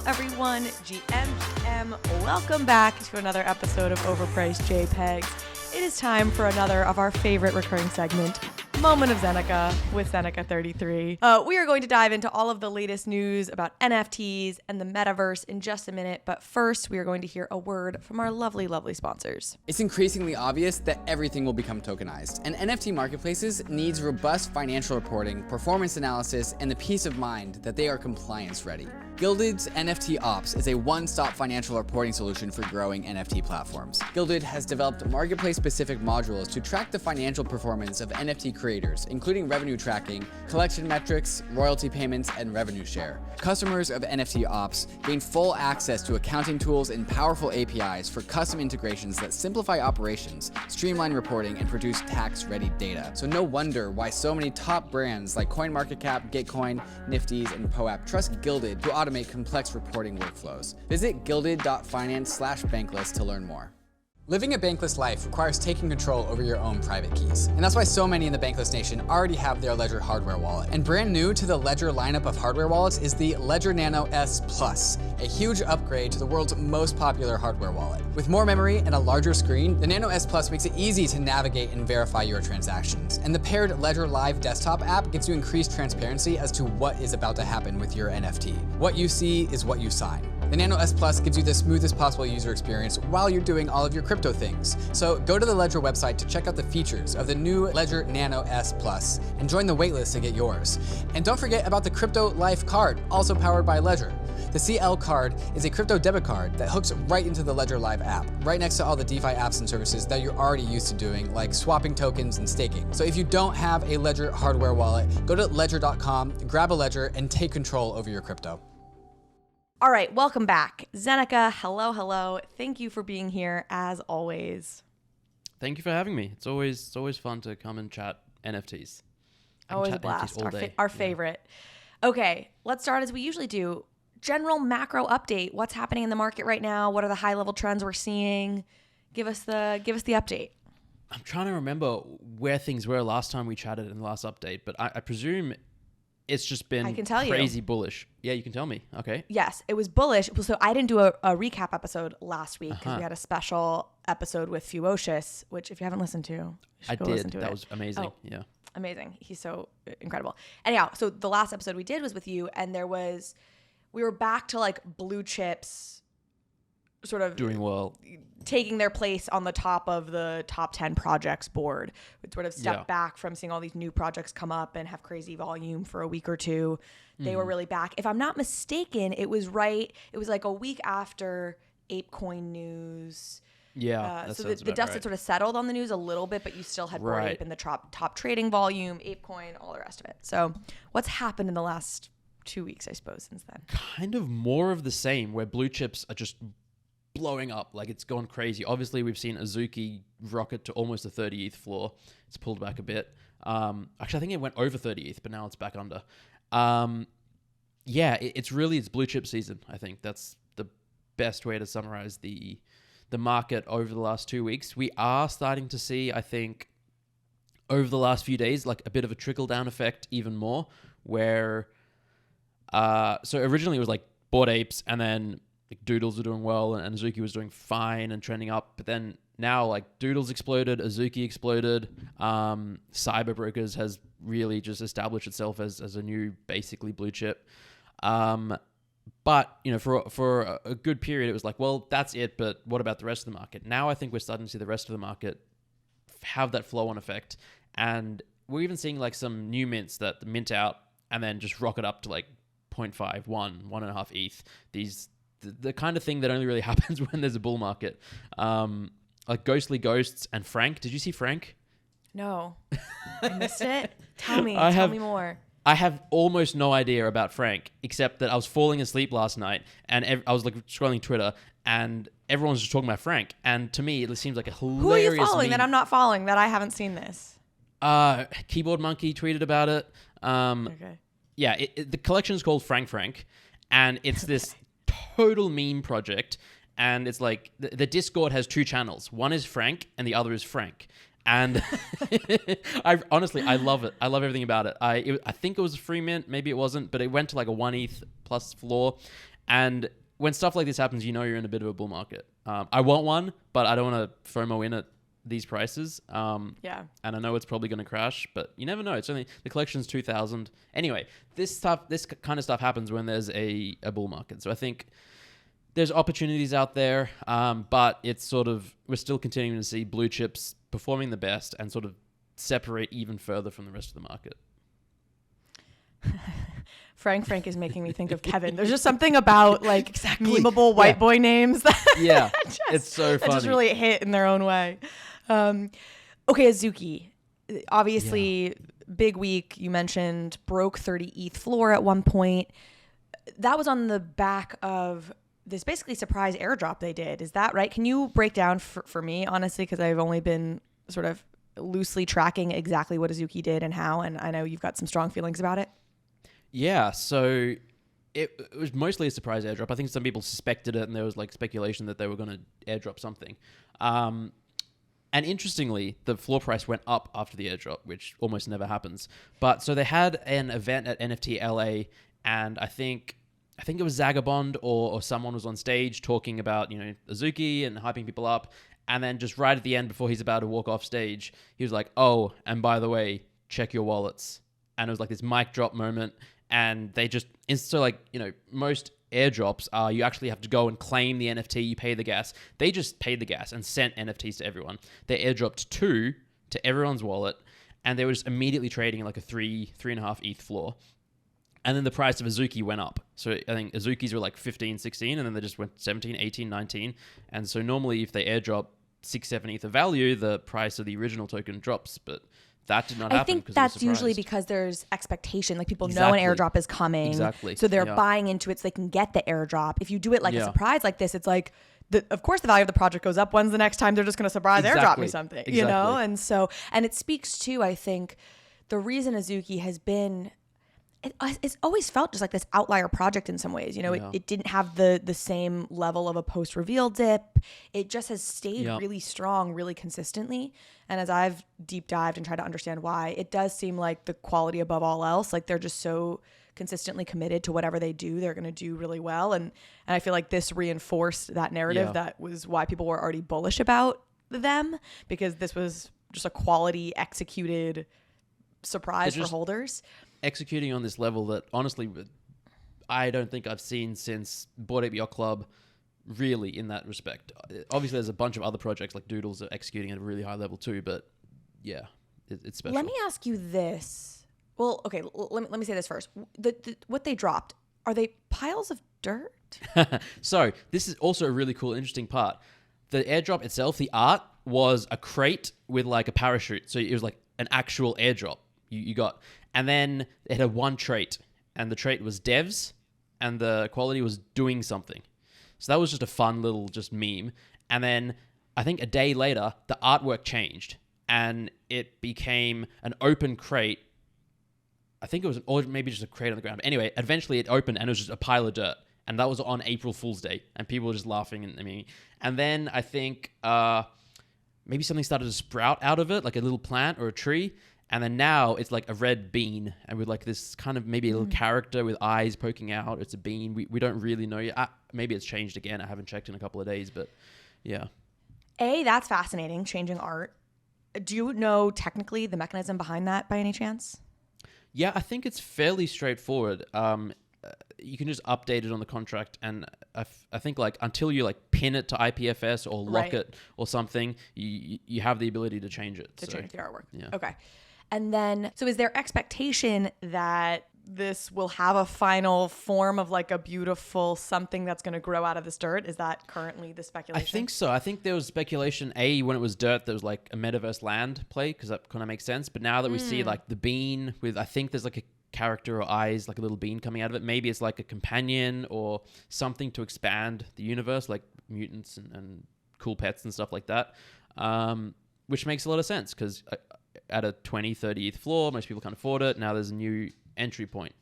Hello everyone, GM. Welcome back to another episode of Overpriced JPEGs. It is time for another of our favorite recurring segment, Moment of Zeneca with Zeneca33. We are going to dive into all of the latest news about NFTs and the metaverse in just a minute, but first we are going to hear a word from our lovely, lovely sponsors. It's increasingly obvious that everything will become tokenized, and NFT marketplaces needs robust financial reporting, performance analysis, and the peace of mind that they are compliance ready. GILDED's NFT Ops is a one-stop financial reporting solution for growing NFT platforms. GILDED has developed marketplace-specific modules to track the financial performance of NFT creators, including revenue tracking, collection metrics, royalty payments, and revenue share. Customers of NFT Ops gain full access to accounting tools and powerful APIs for custom integrations that simplify operations, streamline reporting, and produce tax-ready data. So no wonder why so many top brands like CoinMarketCap, Gitcoin, Nifty's, and POAP trust GILDED to automate complex reporting workflows. Visit gilded.finance/bankless to learn more. Living a bankless life requires taking control over your own private keys. And that's why so many in the Bankless Nation already have their Ledger hardware wallet. And brand new to the Ledger lineup of hardware wallets is the Ledger Nano S Plus, a huge upgrade to the world's most popular hardware wallet. With more memory and a larger screen, the Nano S Plus makes it easy to navigate and verify your transactions. And the paired Ledger Live desktop app gives you increased transparency as to what is about to happen with your NFT. What you see is what you sign. The Nano S Plus gives you the smoothest possible user experience while you're doing all of your crypto things. So go to the Ledger website to check out the features of the new Ledger Nano S Plus and join the waitlist to get yours. And don't forget about the Crypto Life card, also powered by Ledger. The CL card is a crypto debit card that hooks right into the Ledger Live app, right next to all the DeFi apps and services that you're already used to doing, like swapping tokens and staking. So if you don't have a Ledger hardware wallet, go to ledger.com, grab a Ledger, and take control over your crypto. All right, welcome back. Zeneca, hello. Thank you for being here as always. Thank you for having me. It's always fun to come and chat NFTs. Always a blast. Our favorite. Okay, let's start as we usually do. General macro update. What's happening in the market right now? What are the high level trends we're seeing? Give us the update. I'm trying to remember where things were last time we chatted in the last update, but I presume it's just been crazy bullish. Yeah, you can tell me. Okay. Yes, it was bullish. So I didn't do a recap episode last week because we had a special episode with Fuocious, which if you haven't listened to, you should go listen to it. That was amazing. Oh, yeah. Amazing. He's so incredible. Anyhow, so the last episode we did was with you, and we were back to like Bluechip's sort of doing well, taking their place on the top of the top 10 projects board. We'd sort of step back from seeing all these new projects come up and have crazy volume for a week or two. They were really back. If I'm not mistaken, it was like a week after Ape Coin news. Yeah. So the dust had sort of settled on the news a little bit, but you still had Bored Ape in the top trading volume, Ape Coin, all the rest of it. So what's happened in the last 2 weeks, I suppose, since then? Kind of more of the same, where blue chips are just blowing up. Like, it's gone crazy. Obviously, we've seen Azuki rocket to almost the 30 ETH floor. It's pulled back a bit. Actually, I think it went over 30 ETH, but now it's back under. It's blue chip season. I think that's the best way to summarize the market over the last 2 weeks. We are starting to see, I think, over the last few days, like a bit of a trickle down effect even more, where so originally it was like Bored Apes, and then like Doodles were doing well, and Azuki was doing fine and trending up. But then now, like, Doodles exploded, Azuki exploded. Cyber Brokers has really just established itself as a new, basically, blue chip. But, you know, for a good period, it was like, well, that's it, but what about the rest of the market? Now I think we're starting to see the rest of the market have that flow-on effect. And we're even seeing, like, some new mints that mint out and then just rocket up to, like, 0.5, 1.5 ETH. The kind of thing that only really happens when there's a bull market. Like Ghostly Ghosts and Frank. Did you see Frank? No. I missed it. Tell me more. I have almost no idea about Frank, except that I was falling asleep last night and I was like scrolling Twitter and everyone was just talking about Frank. And to me, it seems like a hilarious Who are you following that I'm not following, that I haven't seen this? Keyboard Monkey tweeted about it. Okay. Yeah, the collection is called frankfrank, and it's this total meme project. And it's like the Discord has two channels. One is Frank and the other is Frank. And I love it. I love everything about it. I think it was a free mint. Maybe it wasn't, but it went to like a 1 ETH plus floor. And when stuff like this happens, you know you're in a bit of a bull market. I want one, but I don't want to FOMO in at these prices. Yeah. And I know it's probably going to crash, but you never know. It's only the collection's 2,000. Anyway, this kind of stuff happens when there's a bull market. So I think there's opportunities out there, but it's sort of, we're still continuing to see blue chips performing the best and sort of separate even further from the rest of the market. Frank is making me think of Kevin. There's just something about like memeable white boy names that It's so funny. that just really hit in their own way. Okay, Azuki, obviously big week. You mentioned broke 30 ETH floor at one point. That was on the back of this basically surprise airdrop they did. Is that right? Can you break down for me, honestly, because I've only been sort of loosely tracking exactly what Azuki did and how, and I know you've got some strong feelings about it. Yeah, so it was mostly a surprise airdrop. I think some people suspected it, and there was like speculation that they were going to airdrop something. And interestingly, the floor price went up after the airdrop, which almost never happens. But so they had an event at NFT LA, and I think it was Zagabond or someone was on stage talking about, Azuki and hyping people up. And then just right at the end, before he's about to walk off stage, he was like, "Oh, and by the way, check your wallets." And it was like this mic drop moment. And they just, so like, most airdrops are you actually have to go and claim the NFT, you pay the gas. They just paid the gas and sent NFTs to everyone. They airdropped 2 to everyone's wallet, and they were just immediately trading like a 3.5 ETH floor. And then the price of Azuki went up. So I think Azukis were like 15, 16, and then they just went 17, 18, 19. And so normally if they airdrop 6, 7 ETH of value, the price of the original token drops, but that did not happen. I think that's usually because there's expectation. Like people know an airdrop is coming. Exactly. So they're buying into it so they can get the airdrop. If you do it like a surprise like this, it's like, of course the value of the project goes up. When's the next time they're just going to surprise airdrop me something? And it speaks to, I think, the reason Azuki has been, it's always felt just like this outlier project in some ways. It didn't have the same level of a post-reveal dip. It just has stayed really strong, really consistently. And as I've deep dived and tried to understand why, it does seem like the quality above all else. Like they're just so consistently committed to whatever they do, they're going to do really well. And I feel like this reinforced that narrative that was why people were already bullish about them, because this was just a quality executed surprise for holders. Executing on this level that honestly I don't think I've seen since Bored Ape Yacht Club, really, in that respect. Obviously there's a bunch of other projects like Doodles that are executing at a really high level too, but it's special. Let me ask you this. Well, okay, let me say this first. What they dropped, are they piles of dirt? So this is also a really cool, interesting part. The airdrop itself, the art was a crate with like a parachute. So it was like an actual airdrop you got. And then it had one trait, and the trait was devs, and the quality was doing something. So that was just a fun little just meme. And then I think a day later, the artwork changed, and it became an open crate. I think it was, or maybe just a crate on the ground. But anyway, eventually it opened, and it was just a pile of dirt. And that was on April Fool's Day, and people were just laughing at me. And then I think maybe something started to sprout out of it, like a little plant or a tree. And then now it's like a red bean, and with like this kind of maybe a little character with eyes poking out. It's a bean. We don't really know yet. Maybe it's changed again. I haven't checked in a couple of days, but yeah. That's fascinating, changing art. Do you know technically the mechanism behind that by any chance? Yeah, I think it's fairly straightforward. You can just update it on the contract, and I think like until you like pin it to IPFS or lock it or something, you have the ability to change it. To change the artwork. Yeah. Okay. And then, so is there expectation that this will have a final form of like a beautiful something that's going to grow out of this dirt? Is that currently the speculation? I think so. I think there was speculation, when it was dirt, there was like a metaverse land play, because that kind of makes sense. But now that we see like the bean with, I think there's like a character or eyes, like a little bean coming out of it. Maybe it's like a companion or something to expand the universe, like mutants and cool pets and stuff like that, which makes a lot of sense, because at a 20, 30 ETH floor, most people can't afford it. Now there's a new entry point.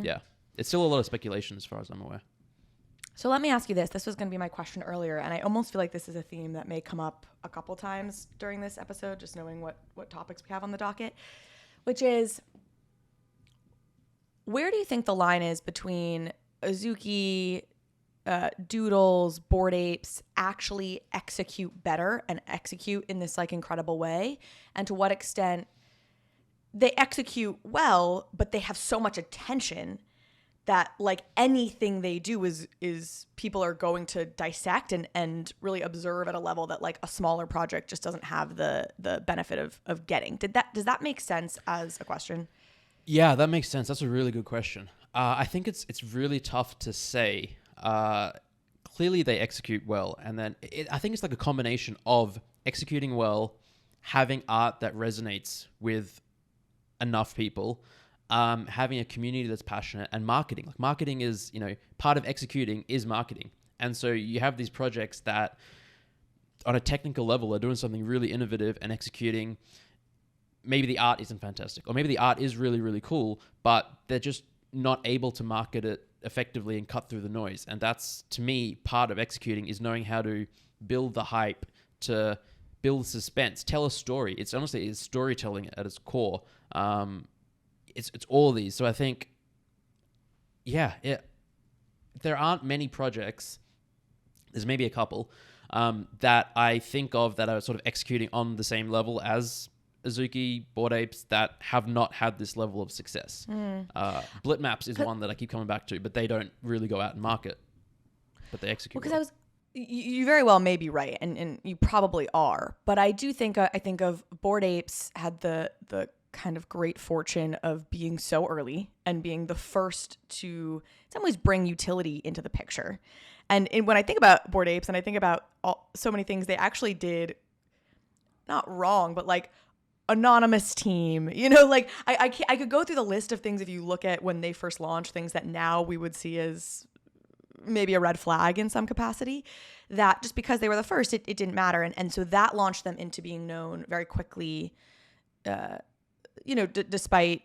Yeah, it's still a lot of speculation as far as I'm aware. So let me ask you this. This was going to be my question earlier, and I almost feel like this is a theme that may come up a couple times during this episode, just knowing what topics we have on the docket, which is, where do you think the line is between Azuki, Doodles, Bored Apes actually execute better and execute in this like incredible way, and to what extent they execute well, but they have so much attention that like anything they do is people are going to dissect and really observe at a level that like a smaller project just doesn't have the benefit of getting. Does that make sense as a question? Yeah, that makes sense. That's a really good question. I think it's really tough to say. Clearly they execute well, and then I think it's like a combination of executing well, having art that resonates with enough people, having a community that's passionate, and marketing. Like marketing is, part of executing is marketing. And so you have these projects that on a technical level are doing something really innovative and executing. Maybe the art isn't fantastic, or maybe the art is really, really cool, but they're just not able to market it effectively and cut through the noise. And that's, to me, part of executing is knowing how to build the hype, to build suspense, tell a story. It's honestly, it's storytelling at its core. It's all of these. So I think, there aren't many projects. There's maybe a couple that I think of that are sort of executing on the same level as Azuki, Bored Apes, that have not had this level of success. Blitmaps is one that I keep coming back to, but they don't really go out and market, but they execute. Well, because you very well may be right, and you probably are, but I do think I think of Bored Apes had the kind of great fortune of being so early and being the first to, in some ways, bring utility into the picture. And when I think about Bored Apes, and I think about so many things they actually did, not wrong, but like anonymous team, like I could go through the list of things if you look at when they first launched, things that now we would see as maybe a red flag in some capacity, that just because they were the first, it didn't matter. And so that launched them into being known very quickly, despite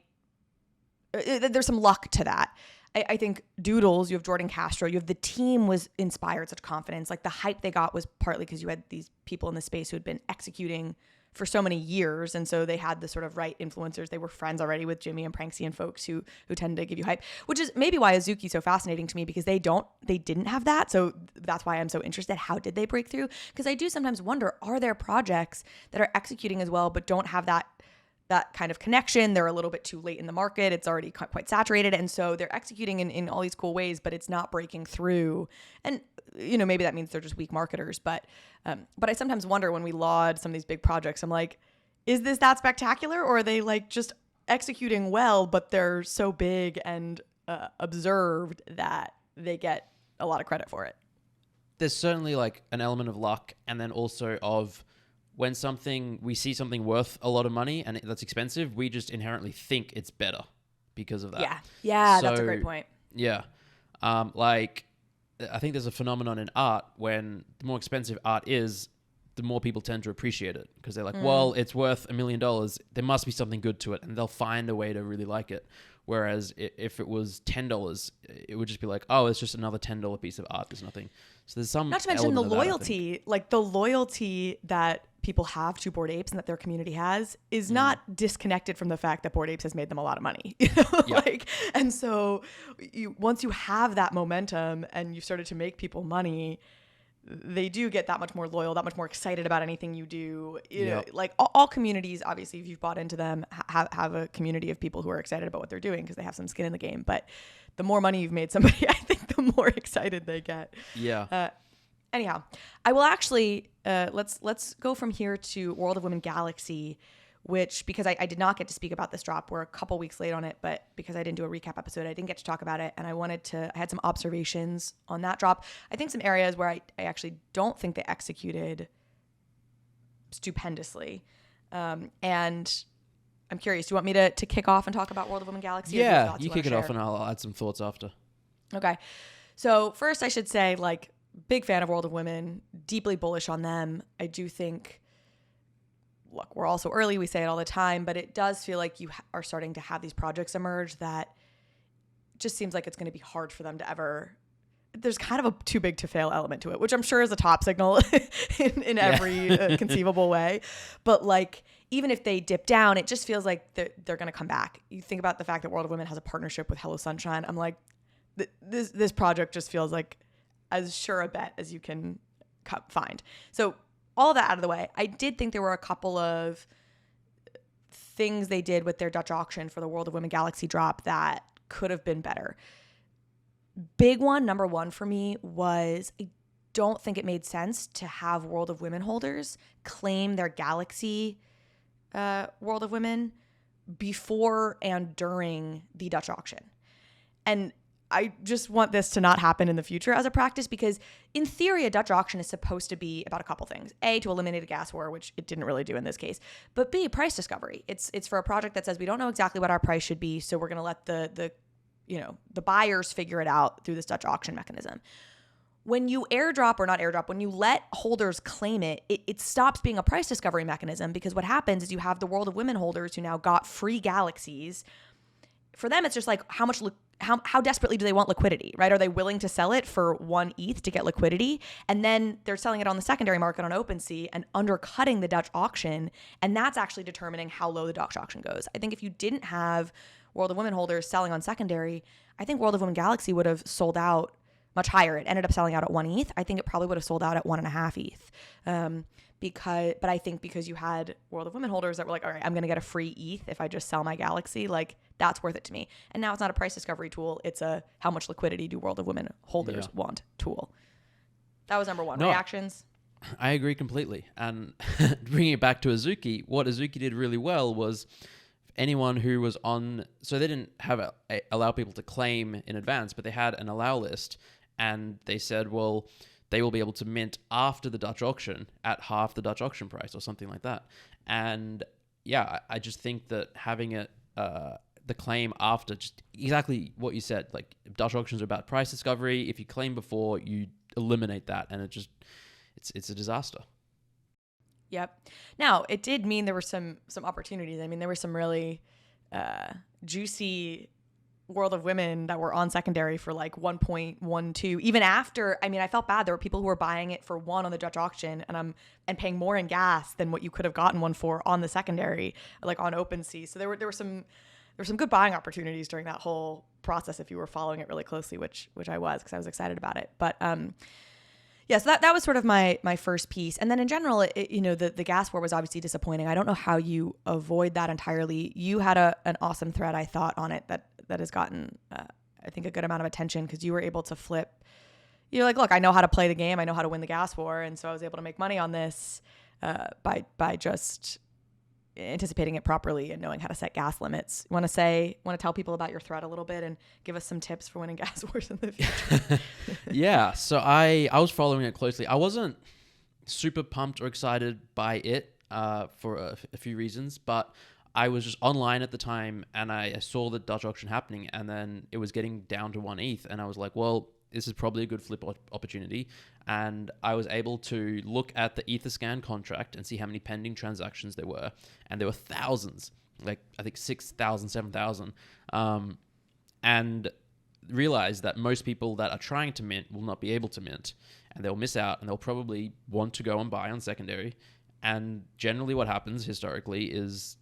there's some luck to that. I think Doodles, you have Jordan Castro, you have the team was inspired such confidence. Like the hype they got was partly because you had these people in the space who had been executing for so many years. And so they had the sort of right influencers. They were friends already with Jimmy and Pranksy and folks who tend to give you hype, which is maybe why Azuki is so fascinating to me, because they didn't have that. So that's why I'm so interested. How did they break through? Because I do sometimes wonder, are there projects that are executing as well, but don't have that kind of connection? They're a little bit too late in the market. It's already quite saturated. And so they're executing in all these cool ways, but it's not breaking through. And, maybe that means they're just weak marketers. But I sometimes wonder when we laud some of these big projects, I'm like, is this that spectacular? Or are they like just executing well, but they're so big and observed that they get a lot of credit for it? There's certainly like an element of luck, and then also of when we see something worth a lot of money and that's expensive, we just inherently think it's better because of that. Yeah, that's a great point. Yeah. I think there's a phenomenon in art when the more expensive art is, the more people tend to appreciate it because they're like, well, it's worth $1 million. There must be something good to it, and they'll find a way to really like it. Whereas if it was $10, it would just be like, oh, it's just another $10 piece of art. There's nothing. So there's some. Not to mention the loyalty, like the loyalty that people have to Bored Apes and that their community has is not disconnected from the fact that Bored Apes has made them a lot of money. And so once you have that momentum and you've started to make people money, they do get that much more loyal, that much more excited about anything you do. Like all communities, obviously, if you've bought into them, have a community of people who are excited about what they're doing because they have some skin in the game. But the more money you've made somebody, I think the more excited they get. Yeah. Anyhow, I will actually let's go from here to World of Women Galaxy, which, because I did not get to speak about this drop, we're a couple weeks late on it, but because I didn't do a recap episode, I didn't get to talk about it, and I had some observations on that drop. I think some areas where I actually don't think they executed stupendously, and I'm curious, do you want me to kick off and talk about World of Women Galaxy? Yeah, you kick it off and I'll add some thoughts after. Okay. So first I should say, like, big fan of World of Women, deeply bullish on them. I do think, look, we're also early, we say it all the time, but it does feel like you are starting to have these projects emerge that just seems like it's going to be hard for them to ever, there's kind of a too big to fail element to it, which I'm sure is a top signal in every conceivable way. But like, even if they dip down, it just feels like they're going to come back. You think about the fact that World of Women has a partnership with Hello Sunshine. I'm like, this project just feels like as sure a bet as you can find. So all that out of the way, I did think there were a couple of things they did with their Dutch auction for the World of Women Galaxy drop that could have been better. Big one, number one for me, was I don't think it made sense to have World of Women holders claim their Galaxy World of Women before and during the Dutch auction. And I just want this to not happen in the future as a practice, because in theory, a Dutch auction is supposed to be about a couple things. A, to eliminate a gas war, which it didn't really do in this case. But B, price discovery. It's for a project that says we don't know exactly what our price should be, so we're going to let the buyers figure it out through this Dutch auction mechanism. When you airdrop or not airdrop, when you let holders claim it, it stops being a price discovery mechanism, because what happens is you have the World of Women holders who now got free galaxies. For them, it's just like how desperately do they want liquidity, right? Are they willing to sell it for 1 ETH to get liquidity? And then they're selling it on the secondary market on OpenSea and undercutting the Dutch auction. And that's actually determining how low the Dutch auction goes. I think if you didn't have World of Women holders selling on secondary, I think World of Women Galaxy would have sold out much higher. It ended up selling out at 1 ETH. I think it probably would have sold out at 1.5 ETH. But I think because you had World of Women holders that were like, all right, I'm going to get a free ETH if I just sell my Galaxy, like that's worth it to me. And now it's not a price discovery tool. It's a how much liquidity do World of Women holders want tool. That was number one. No, reactions? I agree completely. And bringing it back to Azuki, what Azuki did really well was anyone who was on, so they didn't have allow people to claim in advance, but they had an allow list, and they said, well, they will be able to mint after the Dutch auction at half the Dutch auction price or something like that. And yeah, I just think that having it, the claim after, just exactly what you said, like Dutch auctions are about price discovery. If you claim before, you eliminate that, and it's a disaster. Yep. Now, it did mean there were some opportunities. I mean, there were some really juicy World of Women that were on secondary for like 1.12. Even after, I mean, I felt bad. There were people who were buying it for 1 on the Dutch auction and paying more in gas than what you could have gotten one for on the secondary, like on OpenSea. So there were some good buying opportunities during that whole process if you were following it really closely, which I was, because I was excited about it. But yeah, so that was sort of my first piece. And then in general, the gas war was obviously disappointing. I don't know how you avoid that entirely. You had an awesome thread, I thought, on it that has gotten, I think, a good amount of attention, because you were able to flip. You're like, look, I know how to play the game. I know how to win the gas war. And so I was able to make money on this by just anticipating it properly and knowing how to set gas limits. Want to tell people about your thread a little bit and give us some tips for winning gas wars in the future? Yeah, so I was following it closely. I wasn't super pumped or excited by it for a few reasons, but I was just online at the time, and I saw the Dutch auction happening, and then it was getting down to 1 ETH, and I was like, well, this is probably a good flip opportunity. And I was able to look at the Etherscan contract and see how many pending transactions there were. And there were thousands, like I think 6,000, 7,000. And realize that most people that are trying to mint will not be able to mint, and they'll miss out, and they'll probably want to go and buy on secondary. And generally what happens historically is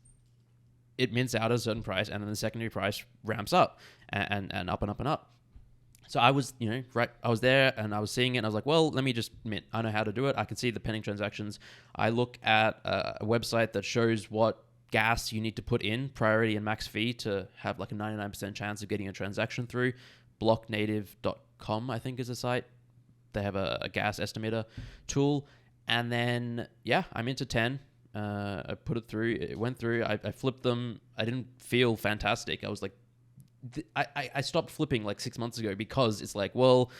it mints out at a certain price, and then the secondary price ramps up and up and up and up. So I was, I was there and I was seeing it, and I was like, well, let me just mint. I know how to do it. I can see the pending transactions. I look at a website that shows what gas you need to put in, priority and max fee, to have like a 99% chance of getting a transaction through. Blocknative.com, I think, is a site. They have a gas estimator tool. And then, yeah, I'm into 10. I put it through. It went through. I flipped them. I didn't feel fantastic. I was like, I stopped flipping like 6 months ago, because it's like, well,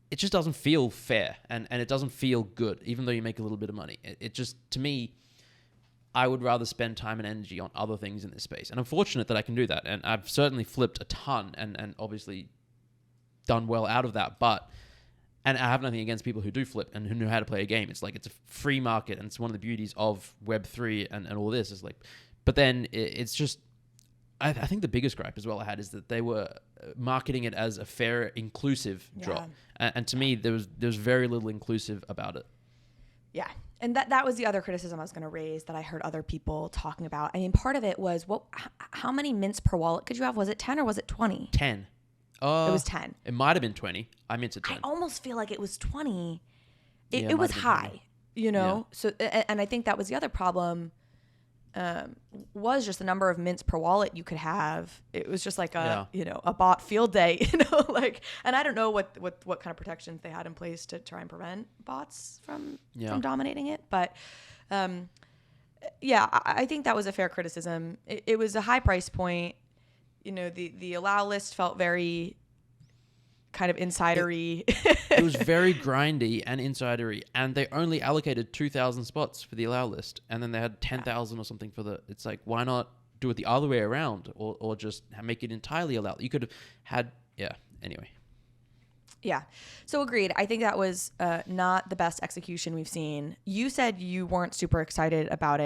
it just doesn't feel fair, and it doesn't feel good, even though you make a little bit of money. It just, to me, I would rather spend time and energy on other things in this space. And I'm fortunate that I can do that. And I've certainly flipped a ton and obviously done well out of that. And I have nothing against people who do flip and who know how to play a game. It's like, it's a free market, and it's one of the beauties of Web3 and all this is like, but then it's just, I think the biggest gripe as well I had is that they were marketing it as a fair, inclusive drop. And to me, there was very little inclusive about it. Yeah. And that was the other criticism I was going to raise that I heard other people talking about. I mean, part of it was, how many mints per wallet could you have? Was it 10 or was it 20? 10. It was 10. It might have been 20. I meant to 10. I almost feel like it was 20. It, Yeah, it was might have been high, 20. you know? So, and I think that was the other problem, was just the number of mints per wallet you could have. It was just like a, a bot field day, like, and I don't know what kind of protections they had in place to try and prevent bots from dominating it. But, I think that was a fair criticism. It was a high price point. The allow list felt very kind of insidery. It was very grindy and insidery, and they only allocated 2,000 spots for the allow list, and then they had 10,000 or something for the. It's like, why not do it the other way around, or just make it entirely allow? You could have had, anyway. Yeah. So agreed. I think that was not the best execution we've seen. You said you weren't super excited about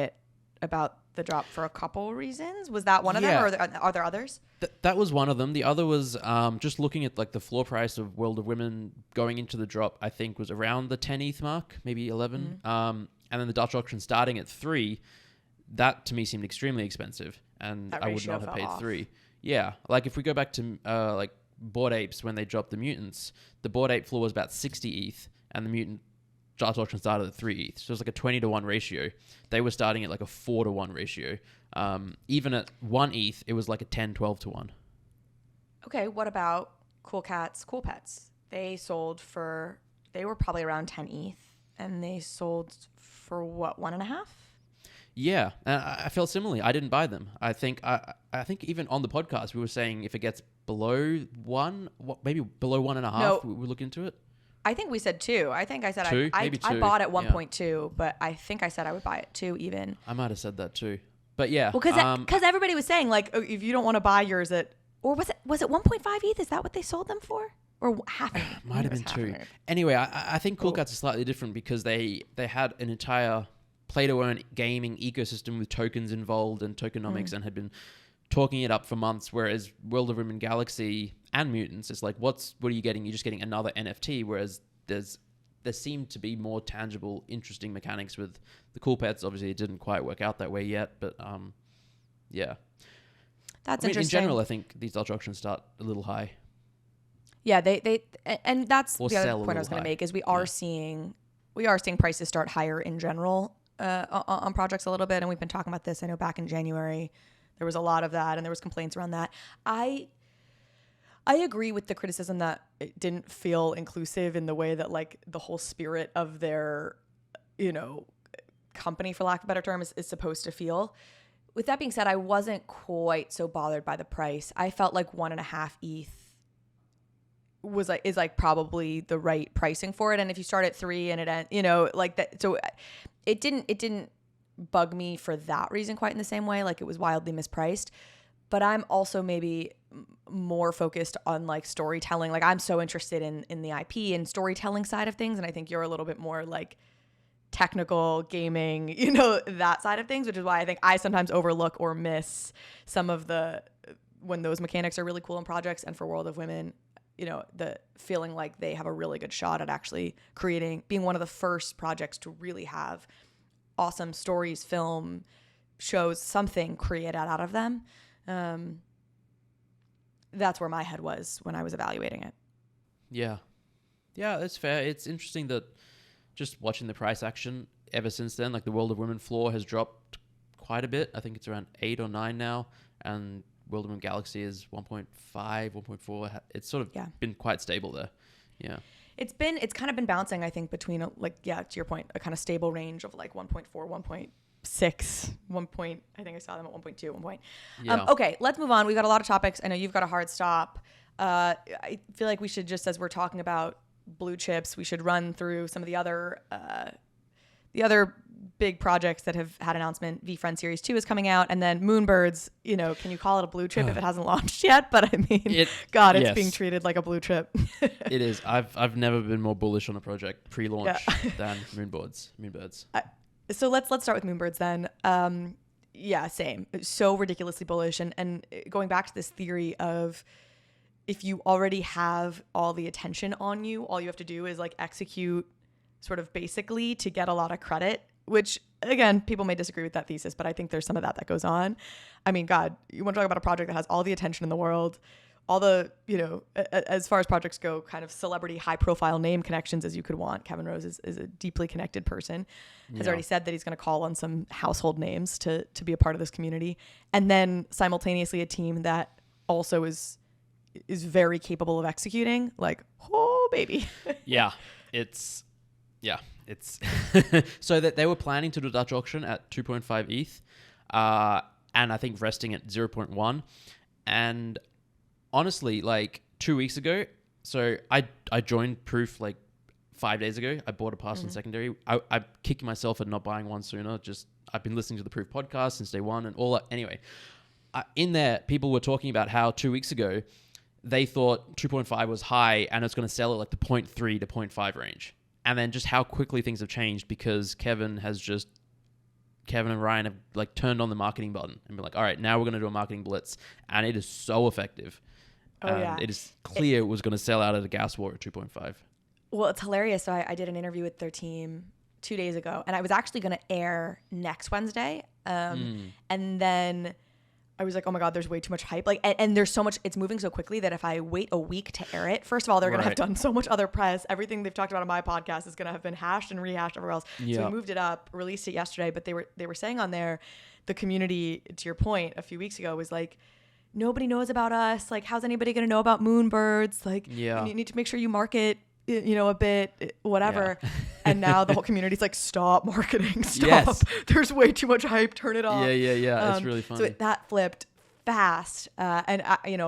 the drop for a couple reasons. Was that one of them, or are there others? That was one of them. The other was just looking at like the floor price of World of Women going into the drop, I think was around the 10 ETH mark, maybe 11. And then the Dutch auction starting at 3. That to me seemed extremely expensive, and I would not have paid 3. Yeah. Like if we go back to like Bored Apes when they dropped the mutants, the Bored Ape floor was about 60 ETH, and the mutant Dutch auction started at 3 ETH. So it was like a 20-to-1 ratio. They were starting at like a 4-to-1 ratio. Even at 1 ETH, it was like a 10, 12-to-1. Okay, what about Cool Cats, Cool Pets? They were probably around 10 ETH, and they sold for what, 1.5? Yeah, and I felt similarly. I didn't buy them. I think even on the podcast we were saying if it gets below 1, maybe below 1.5, we look into it. I think we said 2. I think I said 2? I Maybe 2. I bought at 1.2, but I think I said I would buy it 2 even. I might have said that too. But yeah. Well, because everybody was saying like, if you don't want to buy yours at, or was it 1.5 ETH? Is that what they sold them for? Or half? Might have been 2. Anyway, I think Cool Cats are slightly different because they had an entire play-to-earn gaming ecosystem with tokens involved and tokenomics and had been talking it up for months, whereas World of Women Galaxy and Mutants, it's like, what are you getting? You're just getting another NFT, whereas there seemed to be more tangible, interesting mechanics with the Cool Pets. Obviously, it didn't quite work out that way yet, but yeah. That's interesting. In general, I think these Dutch auctions start a little high. Yeah, and that's Or the other point I was going to make is we are seeing prices start higher in general on projects a little bit, and we've been talking about this. I know back in January there was a lot of that, and there was complaints around that. I agree with the criticism that it didn't feel inclusive in the way that like the whole spirit of their, company, for lack of a better term, is supposed to feel. With that being said, I wasn't quite so bothered by the price. I felt like 1.5 ETH is probably the right pricing for it. And if you start at 3 and it like that, so it didn't bug me for that reason quite in the same way. Like it was wildly mispriced. But I'm also maybe more focused on like storytelling. Like I'm so interested in the IP and storytelling side of things. And I think you're a little bit more like technical gaming, that side of things, which is why I think I sometimes overlook or miss some of when those mechanics are really cool in projects. And for World of Women, the feeling like they have a really good shot at actually being one of the first projects to really have awesome stories, film, shows, something created out of them. That's where my head was when I was evaluating it. Yeah, that's fair. It's interesting that just watching the price action ever since then, like the World of Women floor has dropped quite a bit. I think it's around 8 or 9 now, and World of Women Galaxy is 1.5, 1.4. It's sort of been quite stable there. Yeah. It's kind of been bouncing, I think, between to your point, a kind of stable range of like 1.4, 1.6, I think I saw them at 1.2 at one point. Yeah. Okay, let's move on. We've got a lot of topics. I know you've got a hard stop. I feel like we should just, as we're talking about Bluechips, we should run through some of the other big projects that have had announcement. VeeFriends Series 2 is coming out, and then Moonbirds, can you call it a blue chip if it hasn't launched yet? But I mean, it's being treated like a blue chip. It is. I've never been more bullish on a project pre-launch than Moonbirds. So let's start with Moonbirds then. Same. So ridiculously bullish, and going back to this theory of if you already have all the attention on you, all you have to do is like execute sort of basically to get a lot of credit, which again, people may disagree with that thesis, but I think there's some of that goes on. I mean, God, you want to talk about a project that has all the attention in the world, all the, as far as projects go, kind of celebrity, high profile name connections as you could want. Kevin Rose is a deeply connected person, has already said that he's going to call on some household names to be a part of this community. And then simultaneously a team that also is very capable of executing, like, oh baby. It's so that they were planning to do a Dutch auction at 2.5 ETH, and I think resting at 0.1. And honestly, like 2 weeks ago, so I joined Proof like 5 days ago. I bought a pass on secondary. I'm kicking myself at not buying one sooner. I've been listening to the Proof podcast since day one and all that. Anyway, in there, people were talking about how 2 weeks ago they thought 2.5 was high and it's going to sell at like the 0.3 to 0.5 range. And then just how quickly things have changed because Kevin and Ryan have like turned on the marketing button and been like, all right, now we're going to do a marketing blitz. And it is so effective. It is clear it was going to sell out at a gas war at 2.5. Well, it's hilarious. So I did an interview with their team 2 days ago, and I was actually going to air next Wednesday. And then I was like, oh my God, there's way too much hype. Like, and there's so much, it's moving so quickly that if I wait a week to air it, first of all, they're going to have done so much other press. Everything they've talked about on my podcast is going to have been hashed and rehashed everywhere else. So we moved it up, released it yesterday, but they were saying on there, the community, to your point, a few weeks ago was like, nobody knows about us. Like, how's anybody going to know about Moonbirds? Like, you need to make sure you market, a bit, whatever. Yeah. And now the whole community's like, stop marketing, stop. Yes. There's way too much hype. Turn it off. Yeah. It's really funny. So that flipped fast. And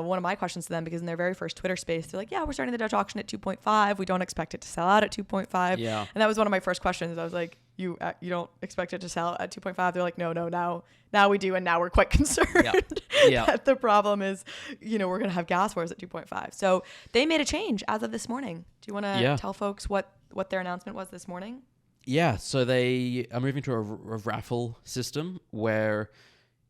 one of my questions to them, because in their very first Twitter space, they're like, yeah, we're starting the Dutch auction at 2.5. We don't expect it to sell out at 2.5. Yeah. And that was one of my first questions. I was like, you don't expect it to sell at 2.5? They're like, no, now we do. And now we're quite concerned that the problem is, we're going to have gas wars at 2.5. So they made a change as of this morning. Do you want to tell folks what their announcement was this morning? Yeah. So they are moving to a raffle system where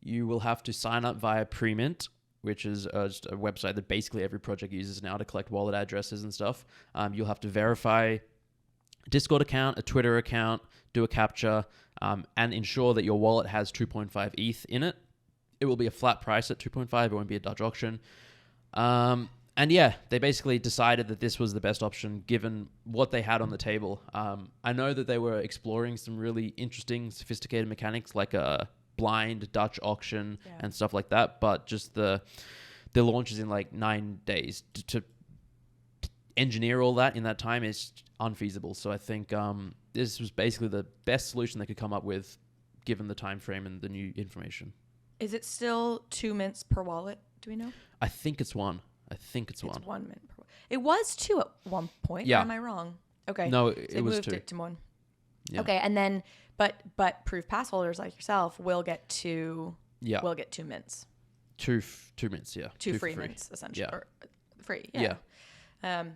you will have to sign up via Premint, which is just a website that basically every project uses now to collect wallet addresses and stuff. You'll have to verify a Discord account, a Twitter account, do a captcha, and ensure that your wallet has 2.5 ETH in it. It will be a flat price at 2.5. It won't be a Dutch auction. And yeah, they basically decided that this was the best option given what they had on the table. I know that they were exploring some really interesting, sophisticated mechanics like a blind Dutch auction and stuff like that, but just the launch is in like 9 days. To engineer all that in that time is unfeasible. So I think this was basically the best solution they could come up with given the time frame and the new information. Is it still 2 mints per wallet? Do we know? I think it's one. It's 1 mint per wallet. It was 2 at one point. Yeah. Or am I wrong? Okay. No, so it was moved 2. It to 1. Yeah. Okay, and then but Proof pass holders like yourself will get 2. Yeah. Will get 2 mints. 2 mints. Yeah. 2 free mints essentially. Yeah. Or free. Yeah. Damn.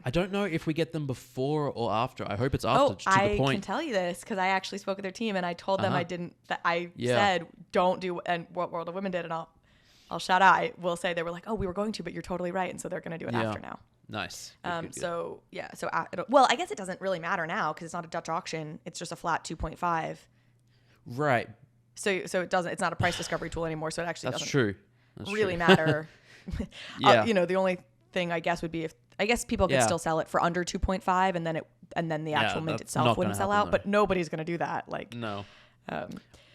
I don't know if we get them before or after. I hope it's after. I can tell you this because I actually spoke with their team and I told them I said don't do and what World of Women did, and I'll shout out. I will say they were like, oh, we were going to, but you're totally right, and so they're going to do it after now. Nice. Good. So I guess it doesn't really matter now because it's not a Dutch auction. It's just a flat 2.5. Right. So it doesn't. It's not a price discovery tool anymore. So it actually doesn't really true. matter. The only thing I guess would be if people could still sell it for under 2.5, and then the actual mint itself wouldn't sell out. But nobody's going to do that. Like no.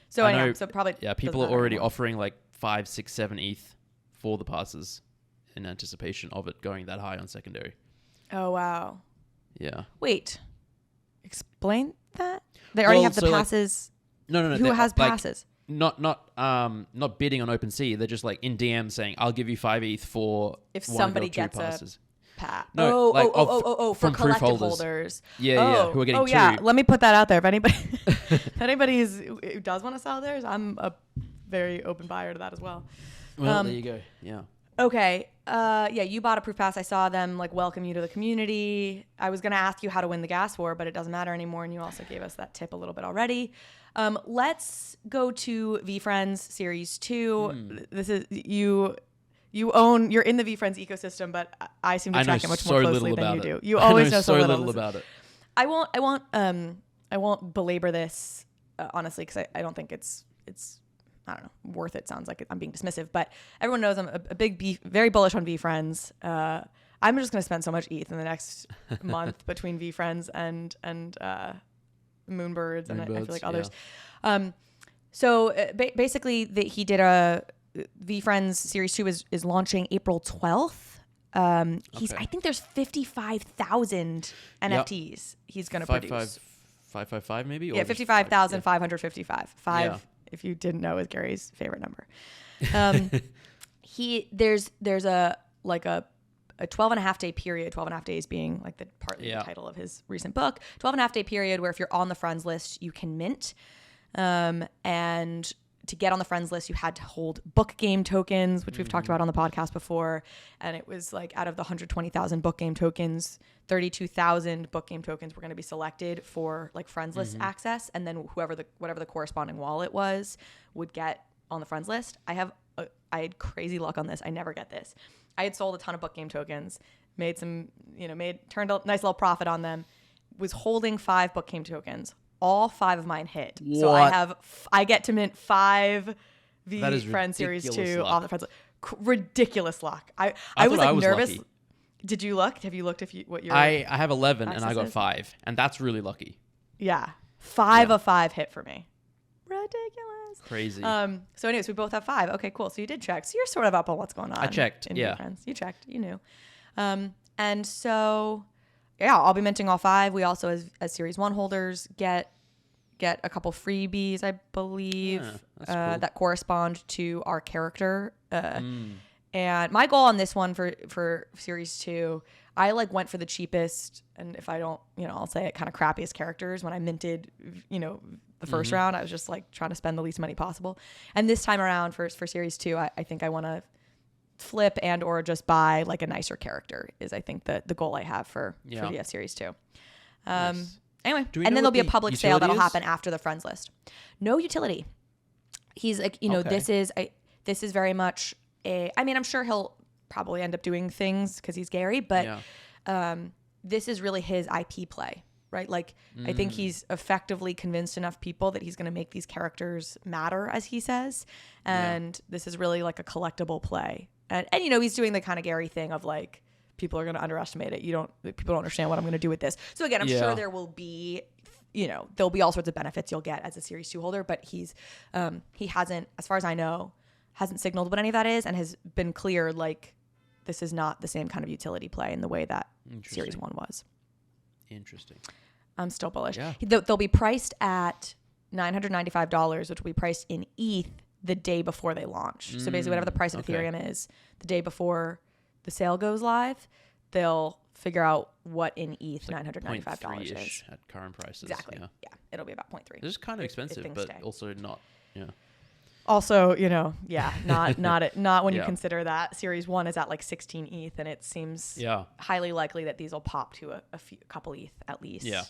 So anyway, so probably people are already offering like 5, 6, 7 ETH for the passes in anticipation of it going that high on secondary. Oh wow. Yeah. Wait. Explain that? They already have the passes. No. Who has passes? Not bidding on OpenSea. They're just like in DM saying, "I'll give you 5 ETH for if somebody gets passes." No, for collective holders. Yeah, who are getting 2. Yeah, let me put that out there. If anybody who does want to sell theirs, I'm a very open buyer to that as well. Well, there you go. Yeah. Okay. You bought a Proof pass. I saw them like welcome you to the community. I was going to ask you how to win the gas war, but it doesn't matter anymore. And you also gave us that tip a little bit already. Let's go to VeeFriends Series 2. This is you're in the VeeFriends ecosystem, but I seem to track it much more closely than you do. You always know so little about it. I won't belabor this honestly because I don't think it's I don't know, worth it sounds like I'm being dismissive, but everyone knows I'm a big very bullish on VeeFriends. I'm just going to spend so much ETH in the next month between VeeFriends and Moonbirds, and I feel like others. Yeah. Basically, he did a VeeFriends Series 2 is launching April 12th. I think there's 55,000 NFTs he's going to produce. 555 maybe? Yeah, 55,555. Five, if you didn't know, is Gary's favorite number. There's a 12.5 day period, 12.5 days being like the title of his recent book, 12.5 day period where if you're on the friends list, you can mint. And to get on the friends list, you had to hold book game tokens, which we've talked about on the podcast before. And it was like out of the 120,000 book game tokens, 32,000 book game tokens were going to be selected for like friends list access. And then whatever the corresponding wallet was would get on the friends list. I had crazy luck on this. I never get this. I had sold a ton of book game tokens, turned a nice little profit on them, was holding 5 book game tokens. All 5 of mine hit. What? So I get to mint 5 VeeFriends Series 2 luck. off the friends. Ridiculous luck. I was nervous. Lucky. Did you look? Have you looked what your I have 11 and I got 5, and that's really lucky. Yeah. 5 of 5 hit for me. Ridiculous. Crazy. So anyways, we both have 5. Okay, cool. So you did check. So you're sort of up on what's going on. I checked. In Yeah. VeeFriends. You checked. You knew. And so yeah, I'll be minting all 5. We also, as Series 1 holders, get a couple freebies, I believe, that's cool. that correspond to our character. And my goal on this one for Series 2, I went for the cheapest, and if I don't, I'll say it, kind of crappiest characters. When I minted, the first round, I was just trying to spend the least money possible. And this time around for Series 2, I think I want to flip and or just buy a nicer character is I think the goal I have for VF Series 2. Nice. Anyway, and then there'll be a public sale that'll happen after the friends list. No utility. He's okay. This is very much I'm sure he'll probably end up doing things because he's Gary, but this is really his IP play, right? I think he's effectively convinced enough people that he's going to make these characters matter, as he says. And this is really a collectible play. And he's doing the kind of Gary thing of people are going to underestimate it. People don't understand what I'm going to do with this. So again, I'm sure there will be, there'll be all sorts of benefits you'll get as a Series 2 holder, but he hasn't, as far as I know, hasn't signaled what any of that is and has been clear, this is not the same kind of utility play in the way that Series 1 was. Interesting. I'm still bullish. Yeah. They'll be priced at $995, which will be priced in ETH the day before they launch. So basically whatever the price of Ethereum is the day before the sale goes live, they'll figure out what in ETH $995 is. At current prices. Exactly. Yeah. It'll be about 0.3. This is kind of expensive, but also not. Yeah. Also, not when you consider that Series 1 is at 16 ETH, and it seems highly likely that these will pop to a couple ETH at least. Yeah.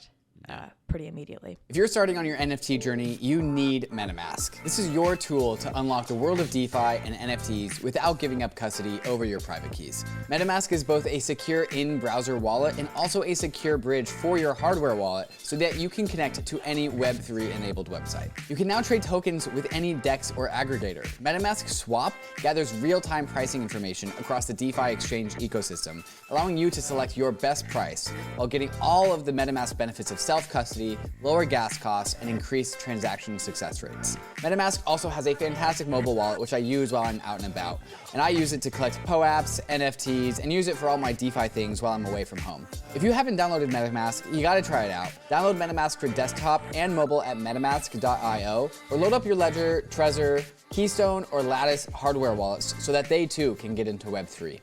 Pretty immediately. If you're starting on your NFT journey, you need MetaMask. This is your tool to unlock the world of DeFi and NFTs without giving up custody over your private keys. MetaMask is both a secure in-browser wallet and also a secure bridge for your hardware wallet so that you can connect to any Web3 enabled website. You can now trade tokens with any DEX or aggregator. MetaMask Swap gathers real-time pricing information across the DeFi exchange ecosystem, allowing you to select your best price while getting all of the MetaMask benefits of self-custody, lower gas costs, and increased transaction success rates. MetaMask also has a fantastic mobile wallet, which I use while I'm out and about. And I use it to collect POAPs, NFTs, and use it for all my DeFi things while I'm away from home. If you haven't downloaded MetaMask, you gotta try it out. Download MetaMask for desktop and mobile at metamask.io, or load up your Ledger, Trezor, Keystone, or Lattice hardware wallets so that they too can get into Web3.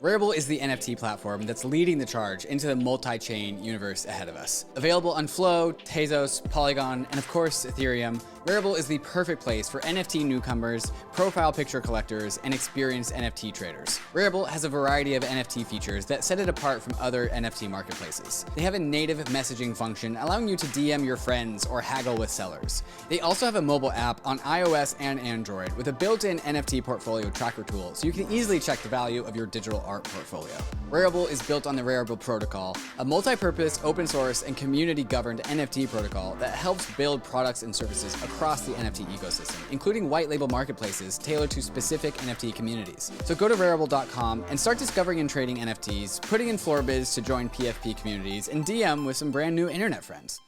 RARIBLE is the NFT platform that's leading the charge into the multi-chain universe ahead of us. Available on Flow, Tezos, Polygon, and of course Ethereum, RARIBLE is the perfect place for NFT newcomers, profile picture collectors, and experienced NFT traders. RARIBLE has a variety of NFT features that set it apart from other NFT marketplaces. They have a native messaging function allowing you to DM your friends or haggle with sellers. They also have a mobile app on iOS and Android with a built-in NFT portfolio tracker tool so you can easily check the value of your digital art portfolio. RARIBLE is built on the RARIBLE protocol, a multi-purpose, open source, and community-governed NFT protocol that helps build products and services across the NFT ecosystem, including white label marketplaces tailored to specific NFT communities. So go to rarible.com and start discovering and trading NFTs, putting in floor bids to join PFP communities, and DM with some brand new internet friends.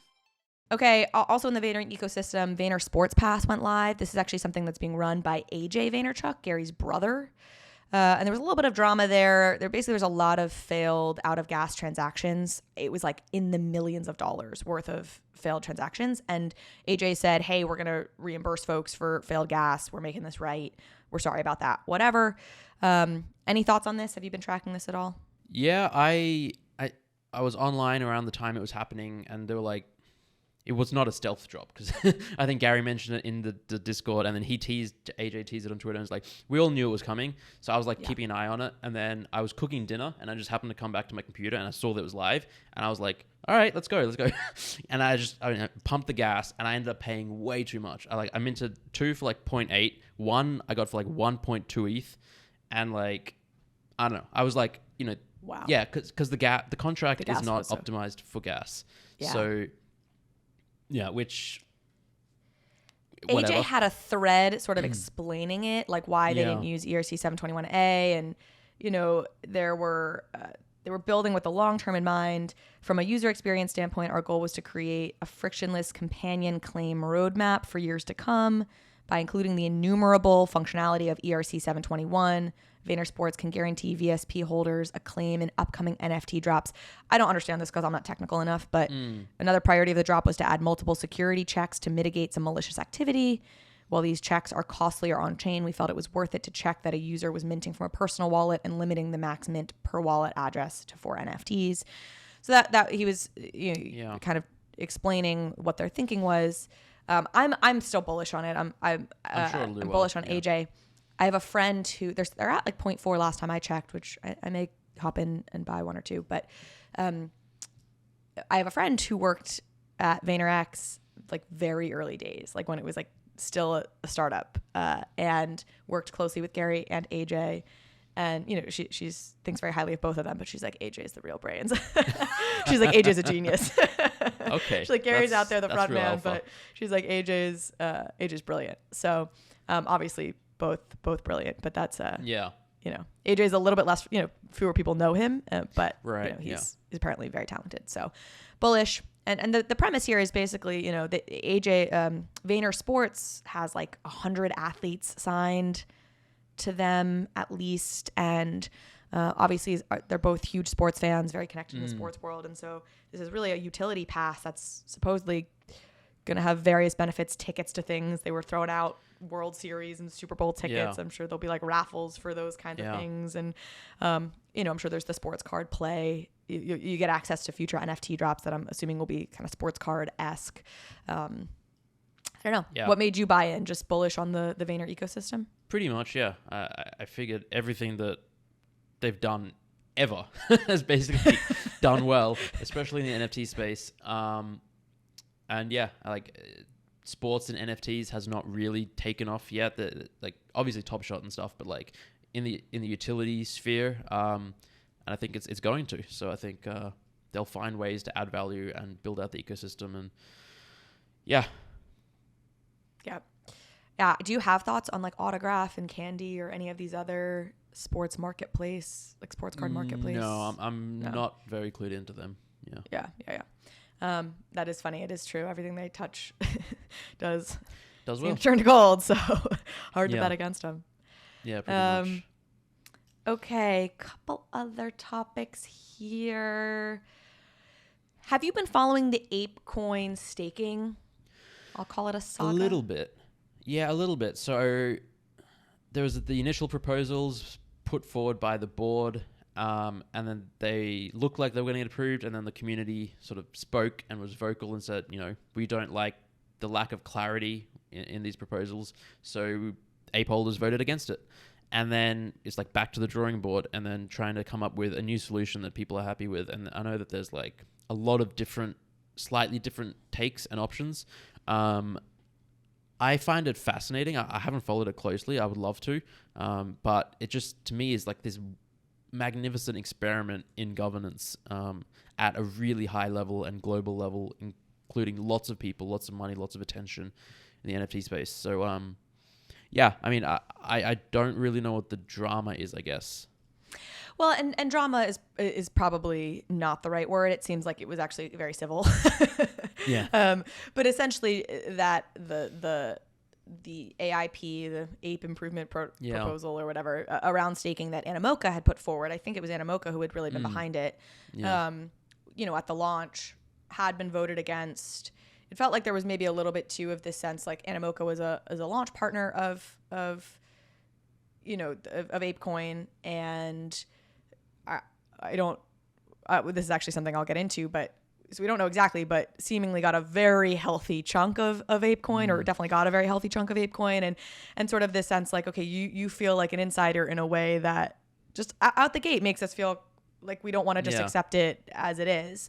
Okay, also in the Vayner ecosystem, Vayner Sports Pass went live. This is actually something that's being run by AJ Vaynerchuk, Gary's brother. And there was a little bit of drama there. There's a lot of failed out-of-gas transactions. It was like in the millions of dollars worth of failed transactions. And AJ said, hey, we're going to reimburse folks for failed gas. We're making this right. We're sorry about that. Whatever. Any thoughts on this? Have you been tracking this at all? Yeah, I was online around the time it was happening, and they were like, it was not a stealth drop, because I think Gary mentioned it in the Discord, and then AJ teased it on Twitter, and it's like, we all knew it was coming. So I was like keeping an eye on it, and then I was cooking dinner, and I just happened to come back to my computer, and I saw that it was live, and I was like, all right, let's go. And I pumped the gas, and I ended up paying way too much. I minted 2 for like 0.8, 1 I got for like 1.2 ETH, and like, I don't know. I was like, wow. Yeah, because the contract is not optimized for gas. Yeah. So yeah, which AJ had a thread sort of explaining it, like why they didn't use ERC 721A, and they were building with the long term in mind. From a user experience standpoint, our goal was to create a frictionless companion claim roadmap for years to come by including the innumerable functionality of ERC 721. Vayner Sports can guarantee VSP holders a claim in upcoming NFT drops. I don't understand this because I'm not technical enough, but another priority of the drop was to add multiple security checks to mitigate some malicious activity. While these checks are costly or on-chain, we felt it was worth it to check that a user was minting from a personal wallet and limiting the max mint per wallet address to 4 NFTs. So that he was kind of explaining what their thinking was. I'm still bullish on it. I'm bullish on AJ. I have a friend who they're at like 0.4 last time I checked, which I may hop in and buy 1 or 2. But I have a friend who worked at VaynerX like very early days, like when it was like still a startup, and worked closely with Gary and AJ. And she's thinks very highly of both of them, but she's like, AJ's the real brains. She's like, AJ's a genius. Okay. She's like, Gary's out there, the front man, alpha. but she's like, AJ's brilliant. So obviously both brilliant, but that's AJ's a little bit less, fewer people know him, but right, he's apparently very talented. So bullish. And the premise here is basically, that AJ Vayner Sports has like 100 athletes signed to them at least, and obviously they're both huge sports fans, very connected in the sports world, and so this is really a utility pass that's supposedly going to have various benefits, tickets to things. They were throwing out World Series and Super Bowl tickets. I'm sure there'll be like raffles for those kind of things, and I'm sure there's the sports card play. You get access to future NFT drops that I'm assuming will be kind of sports card-esque. I don't know. Yeah. What made you buy in? Just bullish on the Vayner ecosystem? Pretty much, yeah. I figured everything that they've done ever has basically done well, especially in the NFT space. And yeah, like sports and NFTs has not really taken off yet. Like obviously Top Shot and stuff, but like in the utility sphere, and I think it's going to. So I think they'll find ways to add value and build out the ecosystem, and yeah. Yeah. Do you have thoughts on like Autograph and Candy or any of these other sports marketplace, like sports card marketplace? No, I'm not very clued into them. Yeah. That is funny. It is true. Everything they touch does well. Turn to gold. So hard to bet against them. Yeah, pretty much. Okay, couple other topics here. Have you been following the ApeCoin staking? I'll call it a saga. A little bit. Yeah, a little bit. So there was the initial proposals put forward by the board, and then they looked like they were going to get approved, and then the community sort of spoke and was vocal and said, we don't like the lack of clarity in these proposals, so ape holders voted against it. And then it's like back to the drawing board and then trying to come up with a new solution that people are happy with. And I know that there's like a lot of slightly different takes and options. I find it fascinating. I haven't followed it closely. I would love to. But it just, to me, is like this magnificent experiment in governance at a really high level and global level, including lots of people, lots of money, lots of attention in the NFT space. So, yeah, I mean, I don't really know what the drama is, I guess. Well, and drama is probably not the right word. It seems like it was actually very civil. Yeah. But essentially that the AIP, the Ape Improvement Proposal or whatever, around staking that Animoca had put forward. I think it was Animoca who had really been behind it. Yeah. At the launch had been voted against. It felt like there was maybe a little bit too of this sense like Animoca was a launch partner of Ape Coin, and I don't. This is actually something I'll get into, but so we don't know exactly, but seemingly got a very healthy chunk of Ape Coin, or definitely got a very healthy chunk of Ape Coin, and sort of this sense like, okay, you feel like an insider in a way that just out the gate makes us feel like we don't want to just accept it as it is.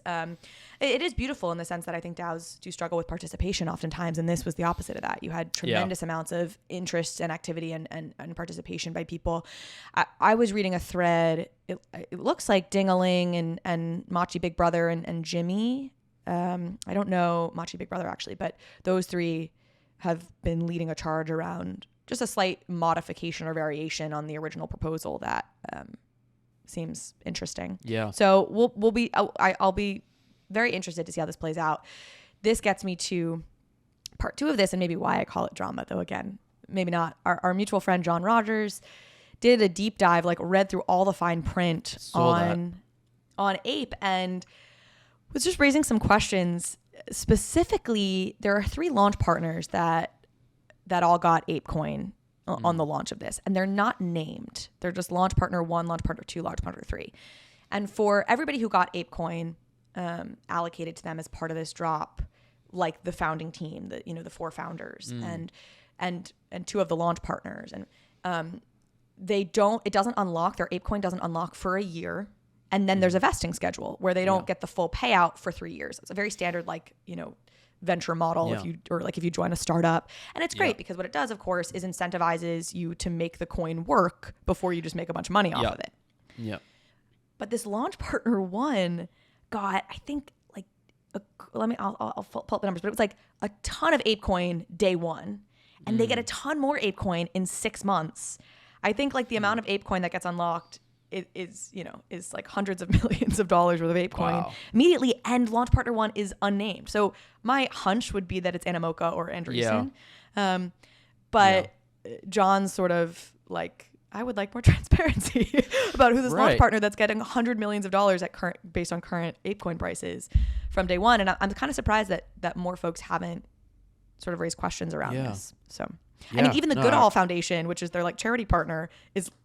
It is beautiful in the sense that I think DAOs do struggle with participation oftentimes, and this was the opposite of that. You had tremendous amounts of interest and activity and participation by people. I was reading a thread. It looks like Dingaling and Machi Big Brother and Jimmy. I don't know Machi Big Brother actually, but those three have been leading a charge around just a slight modification or variation on the original proposal that seems interesting. Yeah. So I'll be very interested to see how this plays out. This gets me to part 2 of this, and maybe why I call it drama, though again, maybe not. Our mutual friend John Rogers did a deep dive, like read through all the fine print on Ape, and was just raising some questions. Specifically, there are 3 launch partners that all got Ape Coin on the launch of this, and they're not named. They're just launch partner 1, launch partner 2, launch partner 3. And for everybody who got Ape Coin allocated to them as part of this drop, like the founding team, the 4 founders and 2 of the launch partners, and it doesn't unlock, their Ape Coin doesn't unlock for a year, and then there's a vesting schedule where they don't get the full payout for 3 years. It's a very standard venture model if you join a startup, and it's great because what it does, of course, is incentivizes you to make the coin work before you just make a bunch of money off of it. Yeah. But this launch partner 1 got, I think, like I'll pull up the numbers, but it was like a ton of Ape Coin day 1, and they get a ton more Ape Coin in 6 months. I think like the amount of Ape Coin that gets unlocked is like hundreds of millions of dollars worth of Ape Coin immediately, and launch partner 1 is unnamed. So my hunch would be that it's Animoca or Andreessen. But John's sort of like, I would like more transparency about who this launch partner that's getting $100 millions based on current Ape Coin prices from day 1. And I'm kind of surprised that more folks haven't sort of raised questions around this. So, I mean, even the Goodall Foundation, which is their like charity partner,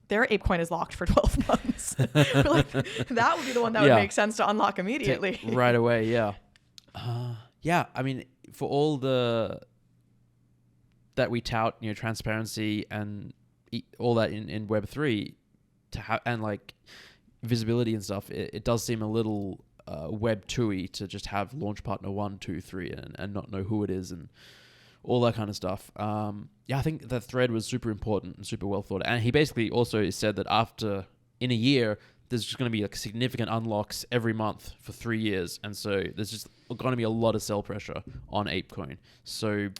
their Ape Coin is locked for 12 months. Like, that would be the one that would make sense to unlock immediately. Right away. Yeah. I mean, for all that we tout, transparency and all that in Web3 to have, and like visibility and stuff, it does seem a little Web 2-y to just have launch partner 1, 2, 3 and not know who it is and all that kind of stuff. I think that thread was super important and super well thought. And he basically also said that in a year, there's just going to be like significant unlocks every month for 3 years. And so there's just going to be a lot of sell pressure on ApeCoin. So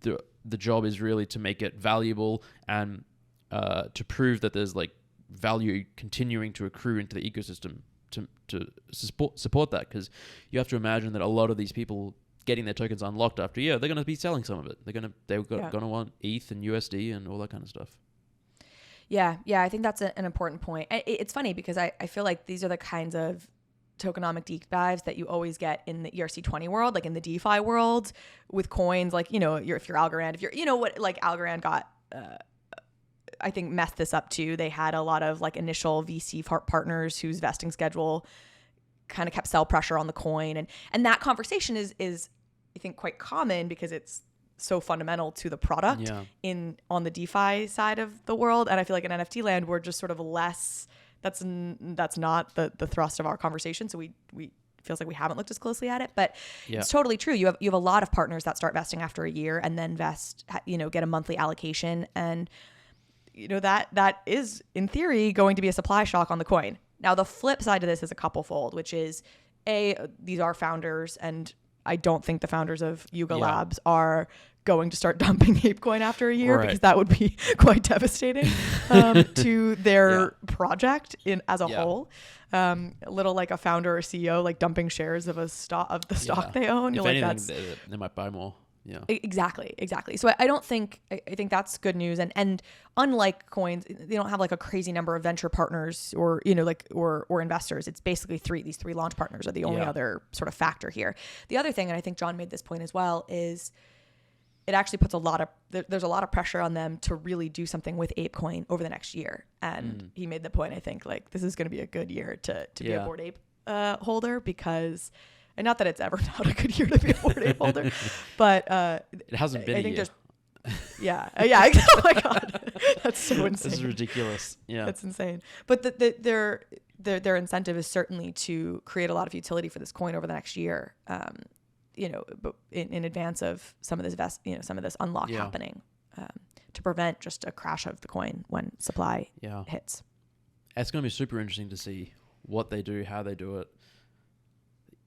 the job is really to make it valuable and to prove that there's like value continuing to accrue into the ecosystem to support that. Because you have to imagine that a lot of these people getting their tokens unlocked after a year, they're going to be selling some of it. They're going to want ETH and USD and all that kind of stuff. Yeah, I think that's an important point. It's funny because I feel like these are the kinds of tokenomic deep dives that you always get in the ERC20 world, like in the DeFi world with coins, like, if you're Algorand, Algorand got, I think messed this up too. They had a lot of like initial VC partners whose vesting schedule kind of kept sell pressure on the coin. And that conversation is I think quite common because it's so fundamental to the product on the DeFi side of the world. And I feel like in NFT land, we're just sort of less, that's not the thrust of our conversation. So we feels like we haven't looked as closely at it, but it's totally true. You have a lot of partners that start vesting after a year and then get a monthly allocation. And that is in theory going to be a supply shock on the coin. Now, the flip side to this is a couple fold, which is these are founders, and I don't think the founders of Yuga Labs are going to start dumping ApeCoin after a year, because that would be quite devastating to their project as a whole. A little like a founder or CEO like dumping shares of the stock they own. If anything, they might buy more. Yeah. Exactly. So I think that's good news. And unlike coins, they don't have like a crazy number of venture partners or investors. It's basically these three launch partners are the only other sort of factor here. The other thing, and I think John made this point as well, is it actually puts there's a lot of pressure on them to really do something with ApeCoin over the next year. And he made the point, I think, like this is going to be a good year to be a Bored Ape holder, because, and not that it's ever not a good year to be a Bored Ape holder, but it hasn't been a year. Yeah. Oh my God, that's so insane. This is ridiculous. Yeah, that's insane. But their incentive is certainly to create a lot of utility for this coin over the next year. But in advance of some of this unlock happening, to prevent just a crash of the coin when supply hits. It's going to be super interesting to see what they do, how they do it.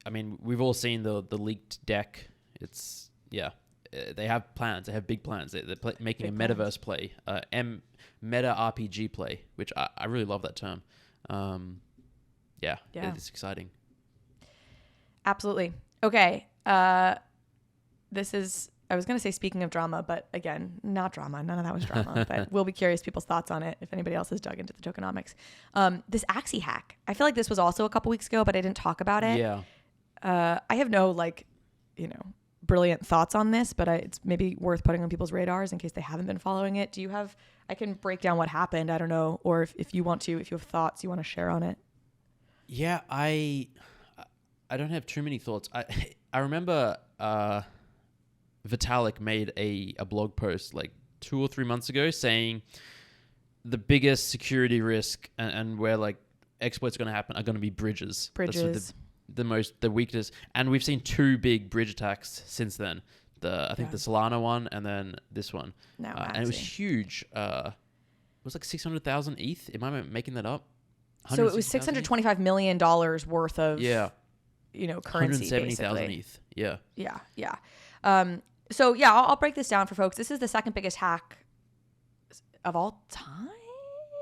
I mean, we've all seen the leaked deck. It's they have plans. They have big plans. They're making big a metaverse play, meta RPG play, which I really love that term. It's exciting. Absolutely. Okay. This is, I was going to say speaking of drama, but again, not drama. None of that was drama, but we'll be curious people's thoughts on it if anybody else has dug into the tokenomics. This Axie hack. I feel like this was also a couple weeks ago, but I didn't talk about it. Yeah. I have no brilliant thoughts on this, but it's maybe worth putting on people's radars in case they haven't been following it. I can break down what happened. I don't know. Or if you have thoughts you want to share on it. Yeah, I don't have too many thoughts. I remember Vitalik made a blog post like 2 or 3 months ago saying the biggest security risk and where like exploits are going to happen are going to be bridges. That's the weakness. And we've seen 2 big bridge attacks since then. I think the Solana one and then this one. And it was huge. It was like 600,000 ETH. Am I making that up? So it was $625 million worth of currency, 170,000 ETH. Yeah. I'll break this down for folks. This is the second biggest hack of all time.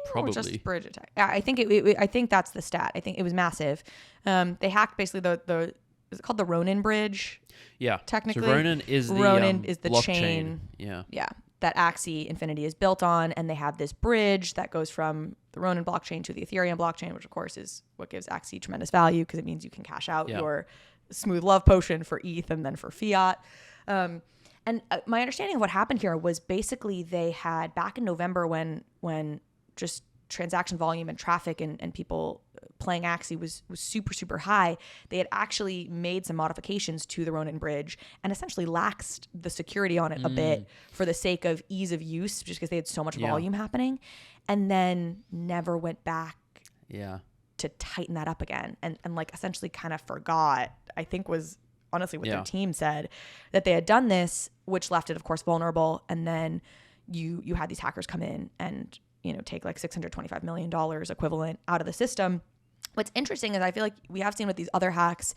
Probably. Or just bridge attack. I think that's the stat. I think it was massive. They hacked basically is it called the Ronin bridge? Yeah. Technically. So Ronin is the chain. Yeah. Yeah. That Axie Infinity is built on, and they have this bridge that goes from the Ronin blockchain to the Ethereum blockchain, which of course is what gives Axie tremendous value because it means you can cash out your smooth love potion for ETH and then for fiat. And my understanding of what happened here was basically they had back in November when just transaction volume and traffic and people playing Axie was super, super high. They had actually made some modifications to the Ronin bridge and essentially laxed the security on it a bit for the sake of ease of use, just because they had so much volume happening, and then never went back to tighten that up again. And like essentially kind of forgot, I think was honestly what their team said, that they had done this, which left it of course vulnerable. And then you had these hackers come in and take like $625 million equivalent out of the system. What's interesting is I feel like we have seen with these other hacks,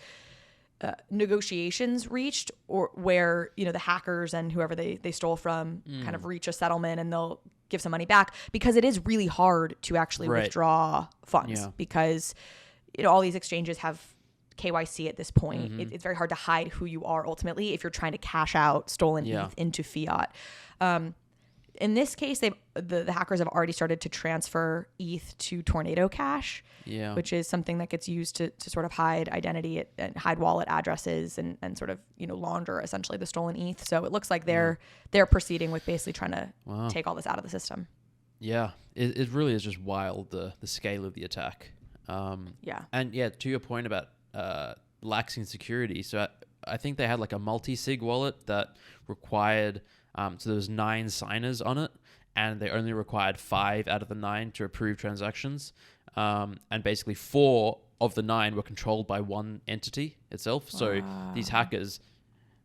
negotiations reached, or where, the hackers and whoever they stole from kind of reach a settlement and they'll give some money back, because it is really hard to actually withdraw funds because, all these exchanges have KYC at this point. It's very hard to hide who you are ultimately if you're trying to cash out stolen ETH into fiat. In this case, the hackers have already started to transfer ETH to Tornado Cash, which is something that gets used to sort of hide identity and hide wallet addresses and sort of launder essentially the stolen ETH. So it looks like they're proceeding with basically trying to take all this out of the system. Yeah, it really is just wild, the scale of the attack. And to your point about laxing security, so I think they had like a multi-sig wallet that required. So there was 9 signers on it, and they only required 5 out of the 9 to approve transactions. And basically 4 of the 9 were controlled by one entity itself. So these hackers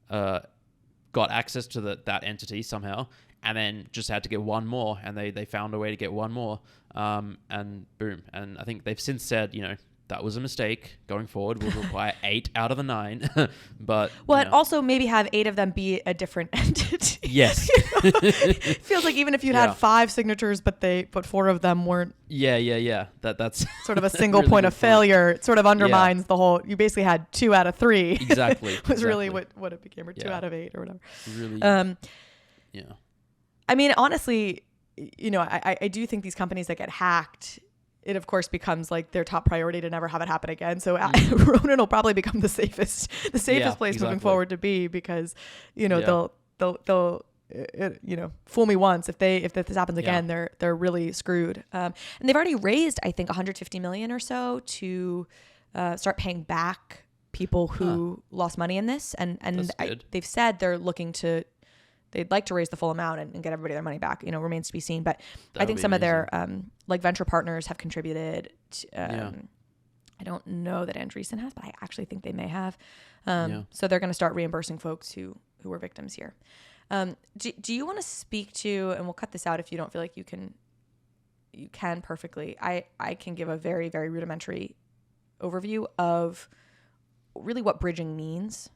got access to that entity somehow and then just had to get one more, and they found a way to get one more, and boom. And I think they've since said, that was a mistake. Going forward, we'll require 8 out of the 9. But also maybe have 8 of them be a different entity. Yes. It feels like even if you'd had 5 signatures, but 4 of them weren't. Yeah. That's sort of a single really point of failure. It sort of undermines the whole. You basically had 2 out of 3. Exactly. Was really what it became, or 2 out of 8 or whatever. Really. Yeah. I mean, honestly, I do think these companies that get hacked, it of course becomes like their top priority to never have it happen again. So Ronin will probably become the safest place moving forward to be, because they'll fool me once. If this happens again, they're really screwed. And they've already raised, I think, 150 million or so to start paying back people who lost money in this, and they've said they'd like to raise the full amount and get everybody their money back. Remains to be seen. But I think some of their venture partners have contributed. I don't know that Andreessen has, but I actually think they may have. So they're going to start reimbursing folks who were victims here. Do you want to speak to, and we'll cut this out if you don't feel like you can perfectly. I can give a very, very rudimentary overview of really what bridging means.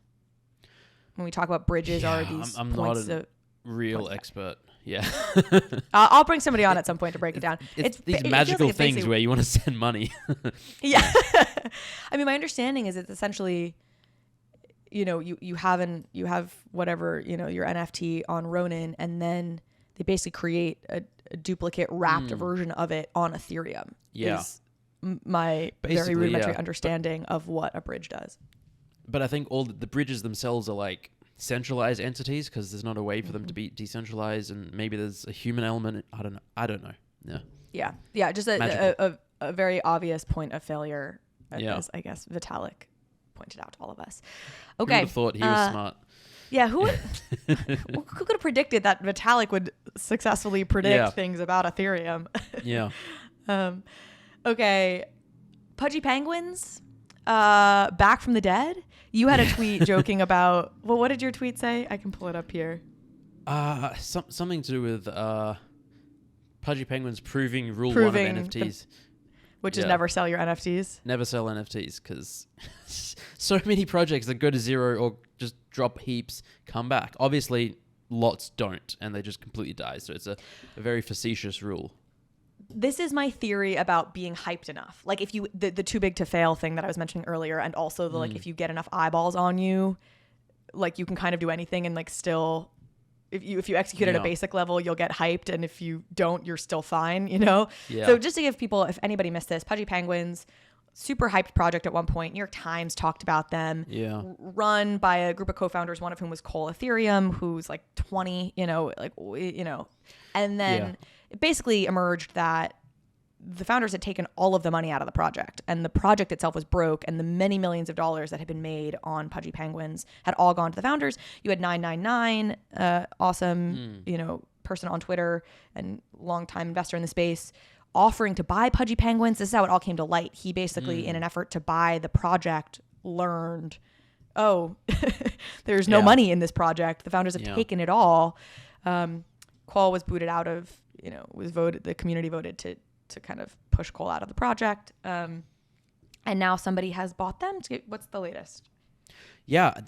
When we talk about bridges, are these I'm points not a real expert. Yeah. I'll bring somebody on at some point to break it down. It's these magical things where you want to send money. Yeah. I mean, my understanding is it's essentially, you have whatever, your NFT on Ronin, and then they basically create a duplicate wrapped version of it on Ethereum. Yeah. Is my very rudimentary understanding of what a bridge does. But I think all the bridges themselves are like centralized entities, because there's not a way for them to be decentralized, and maybe there's a human element. I don't know. Yeah. Just a very obvious point of failure, as I guess Vitalik pointed out to all of us. Okay. Who would have thought he was smart? Yeah. Who could have predicted that Vitalik would successfully predict things about Ethereum? Yeah. Okay. Pudgy Penguins, back from the dead. You had a tweet joking about, well, what did your tweet say? I can pull it up here. Something to do with Pudgy Penguins proving rule 1 of NFTs. Which is never sell your NFTs. Never sell NFTs, because so many projects that go to zero or just drop heaps come back. Obviously, lots don't, and they just completely die. So it's a very facetious rule. This is my theory about being hyped enough. Like, if you the too big to fail thing that I was mentioning earlier, and also the like, if you get enough eyeballs on you, like, you can kind of do anything, and like still, if you execute at a basic level, you'll get hyped, and if you don't, you're still fine. Yeah. So just to give people, if anybody missed this, Pudgy Penguins, super hyped project at one point. New York Times talked about them. Yeah. Run by a group of co-founders, one of whom was Cole Ethereum, who's like 20. And then it basically emerged that the founders had taken all of the money out of the project, and the project itself was broke, and the many millions of dollars that had been made on Pudgy Penguins had all gone to the founders. You had 999, awesome, person on Twitter and longtime investor in the space, offering to buy Pudgy Penguins. This is how it all came to light. He basically, in an effort to buy the project, learned, there's no money in this project. The founders have taken it all. Cole was booted out of, the community voted to kind of push Cole out of the project. And now somebody has bought them. What's the latest? Yeah,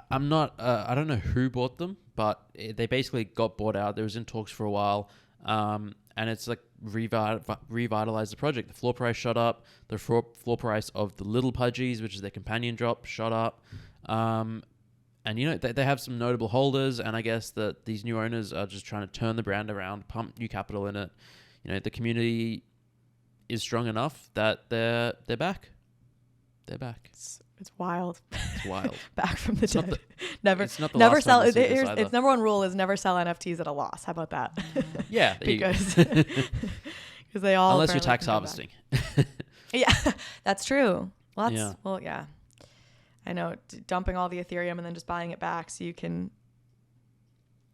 I'm not, I don't know who bought them, but they basically got bought out. They was in talks for a while. And it's like revitalized the project. The floor price shot up. The floor price of the little Pudgies, which is their companion drop, shot up. And they have some notable holders, and I guess that these new owners are just trying to turn the brand around, pump new capital in it. The community is strong enough that they're back. They're back. It's wild. It's wild. Back from the dead. Never sell. Its number one rule is never sell NFTs at a loss. How about that? Yeah, because they all, unless you're tax harvesting. Yeah, that's true. Yeah. I know, dumping all the Ethereum and then just buying it back so you can.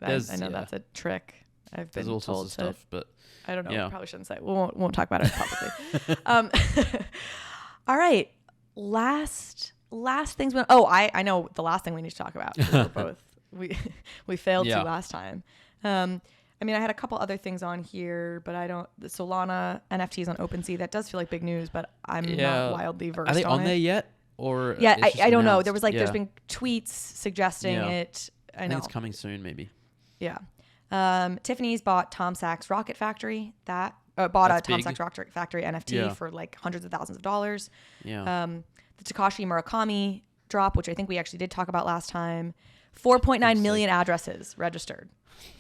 That's a trick. I've been told sorts of stuff, but I don't know. Yeah. Probably shouldn't say it. We won't talk about it publicly. All right. Last things. I know the last thing we need to talk about. We failed to last time. I mean, I had a couple other things on here, but the Solana NFTs on OpenSea. That does feel like big news, but I'm not wildly versed Are they on on it. there yet? Or Yeah, it's just I don't know. announced? There was there's been tweets suggesting it. I know. think it's coming soon, maybe. Yeah. Tiffany's bought Tom Sachs Rocket Factory. Bought That's a Tom big. Sachs Rocket Factory NFT for like hundreds of thousands of dollars. Yeah. The Takashi Murakami drop, which I think we actually did talk about last time. 4.9 million addresses registered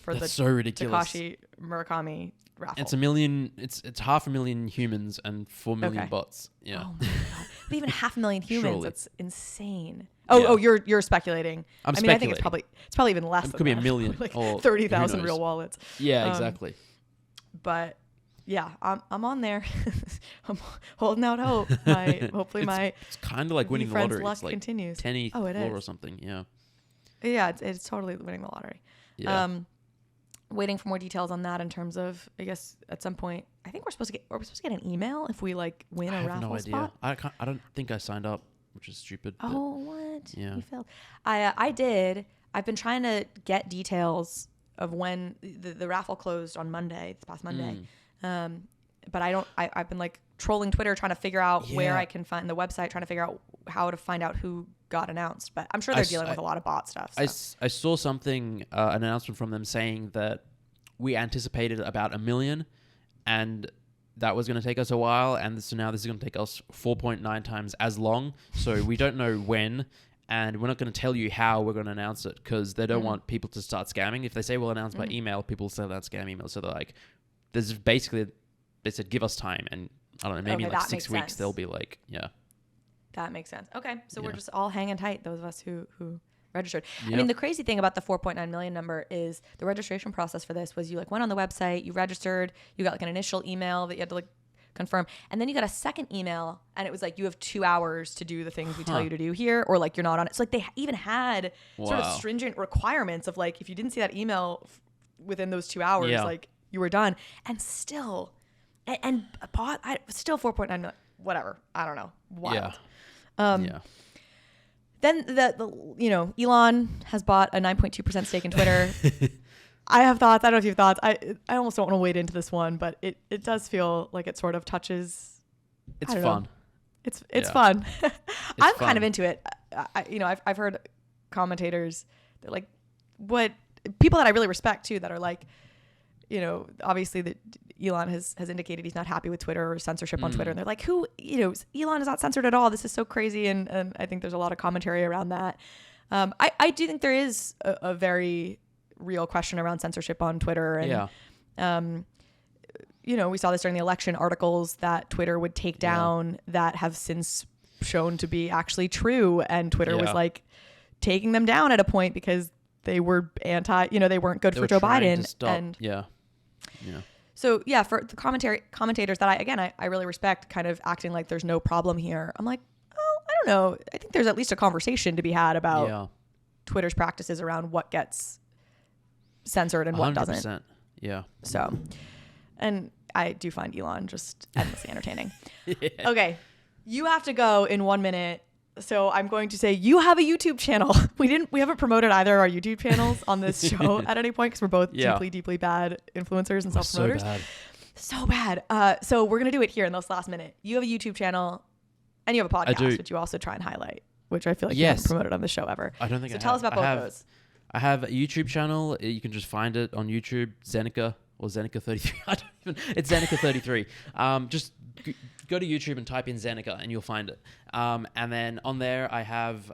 for That's the so ridiculous. Takashi Murakami raffle. It's 1 million. It's 500,000 humans and 4 million bots. Yeah. Oh my god! But even 500,000 humans, Surely. that's insane. Yeah. Oh, you're speculating. I'm I mean, I think speculating. it's probably even less. It than could be that. 1 million like or 30,000 who real knows. wallets. Yeah, exactly. But yeah, I'm on there. I'm holding out hope. Hopefully It's kind of like winning the VeeFriends lottery. luck It's like continues. 10th Oh, it floor is. or something. Yeah. Yeah, it's totally winning the lottery. Yeah. Waiting for more details on that in terms of, I guess at some point, I think we're supposed to get an email if we like win I a have raffle no idea. spot. I don't think I signed up, which is stupid. but- Oh, what? Yeah. You failed. I did. I've been trying to get details of when the raffle closed on Monday, this past Monday. But I've been like trolling Twitter trying to figure out where Yeah. I can find the website, trying to figure out how to find out who got announced. But I'm sure they're dealing with a lot of bot stuff. So. I saw something, an announcement from them saying that we anticipated about 1 million and that was going to take us a while. And so now this is going to take us 4.9 times as long. So we don't know when. And we're not going to tell you how we're going to announce it because they don't want people to start scamming. If they say we'll announce by email, people say that's scam email. So they're like, there's basically, they said, give us time. And I don't know, maybe in like that 6 makes weeks, sense. they'll be like, yeah. That makes sense. Okay, so we're Yeah. just all hanging tight, those of us who registered. I Yep. mean, the crazy thing about the 4.9 million number is the registration process for this was you like went on the website, you registered, you got like an initial email that you had to like confirm, and then you got a second email, and it was like you have 2 hours to do the things we tell you to do here, or like you're not on it. So like they even had sort of Wow. stringent requirements of like if you didn't see that email within those 2 hours, Yeah. like you were done, and still, and bought still 4.9 million, whatever. I don't know. Wild. Yeah. Then the Elon has bought a 9.2% stake in Twitter. I have thoughts. I don't know if you have thoughts. I almost don't want to wade into this one, but it does feel like it sort of touches. It's I don't know. fun. It's Yeah. fun. I'm fun. kind of into it. I've heard commentators. They're like, what people that I really respect too, that are like, obviously that Elon has indicated he's not happy with Twitter or censorship on Twitter. And they're like, Elon is not censored at all. This is so crazy. And I think there's a lot of commentary around that. I do think there is a very real question around censorship on Twitter. And, we saw this during the election, articles that Twitter would take down that have since shown to be actually true. And Twitter was like taking them down at a point because they were they weren't good They for were Joe trying Biden. to stop. And Yeah. so yeah, for the commentators that I really respect, kind of acting like there's no problem here. I'm like, oh, I don't know. I think there's at least a conversation to be had about Twitter's practices around what gets censored and what doesn't. 100%. Yeah. So, and I do find Elon just endlessly entertaining. Okay, you have to go in 1 minute. So I'm going to say you have a YouTube channel. We haven't promoted either of our YouTube channels on this show at any point because we're both deeply bad influencers and self-promoters. So bad. So we're going to do it here in this last minute. You have a YouTube channel and you have a podcast, which you also try and highlight, which I feel like you haven't promoted on the show ever. I don't think so. I Tell have. us about both of those. I have a YouTube channel. You can just find it on YouTube, Zeneca or Zeneca 33. It's Zeneca 33. Just go to YouTube and type in Zeneca and you'll find it. And then on there, I have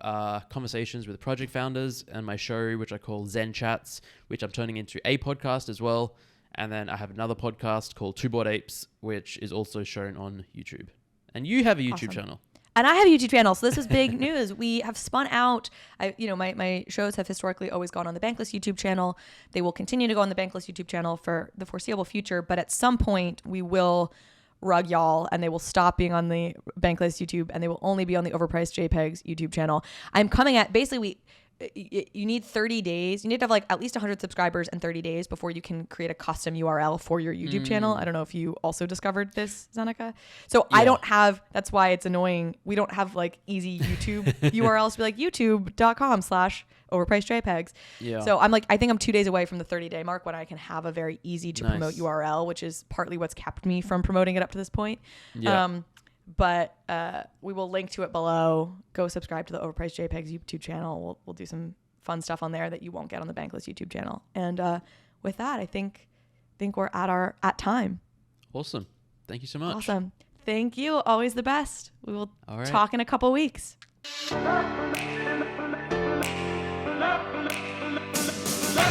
conversations with project founders and my show, which I call Zen Chats, which I'm turning into a podcast as well. And then I have another podcast called Two Bored Apes, which is also shown on YouTube. And you have a YouTube channel. And I have a YouTube channel, so this is big news. We have spun out. My shows have historically always gone on the Bankless YouTube channel. They will continue to go on the Bankless YouTube channel for the foreseeable future. But at some point, we will rug y'all, and they will stop being on the Bankless YouTube, and they will only be on the Overpriced JPEGs YouTube channel. I'm coming at basically. You need 30 days. You need to have like at least 100 subscribers in 30 days before you can create a custom URL for your YouTube channel. I don't know if you also discovered this, Zeneca. So I don't have, that's why it's annoying. We don't have like easy YouTube URLs to be like youtube.com/overpriced overpriced JPEGs. Yeah. So I'm like, I think I'm 2 days away from the 30-day mark when I can have a very easy to promote Nice. URL, which is partly what's kept me from promoting it up to this point. Yeah. But we will link to it below. Go subscribe to the Overpriced JPEGs YouTube channel. We'll do some fun stuff on there that you won't get on the Bankless YouTube channel. And with that, I think we're at time. Awesome. Thank you so much. Awesome. Thank you. Always the best. We will All right. talk in a couple weeks.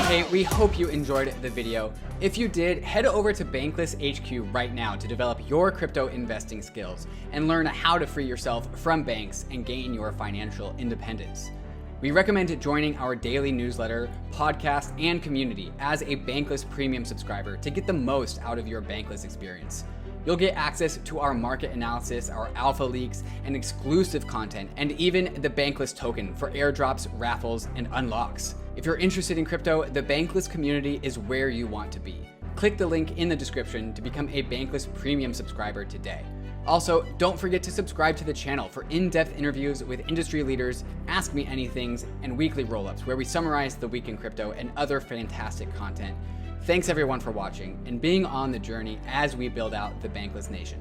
Hey, we hope you enjoyed the video. If you did, head over to Bankless HQ right now to develop your crypto investing skills and learn how to free yourself from banks and gain your financial independence. We recommend joining our daily newsletter, podcast, and community as a Bankless Premium subscriber to get the most out of your Bankless experience. You'll get access to our market analysis, our alpha leaks, and exclusive content, and even the Bankless token for airdrops, raffles, and unlocks. If you're interested in crypto, the Bankless community is where you want to be. Click the link in the description to become a Bankless Premium subscriber today. Also, don't forget to subscribe to the channel for in-depth interviews with industry leaders, Ask Me Anythings, and weekly roll-ups where we summarize the week in crypto and other fantastic content. Thanks everyone for watching and being on the journey as we build out the Bankless Nation.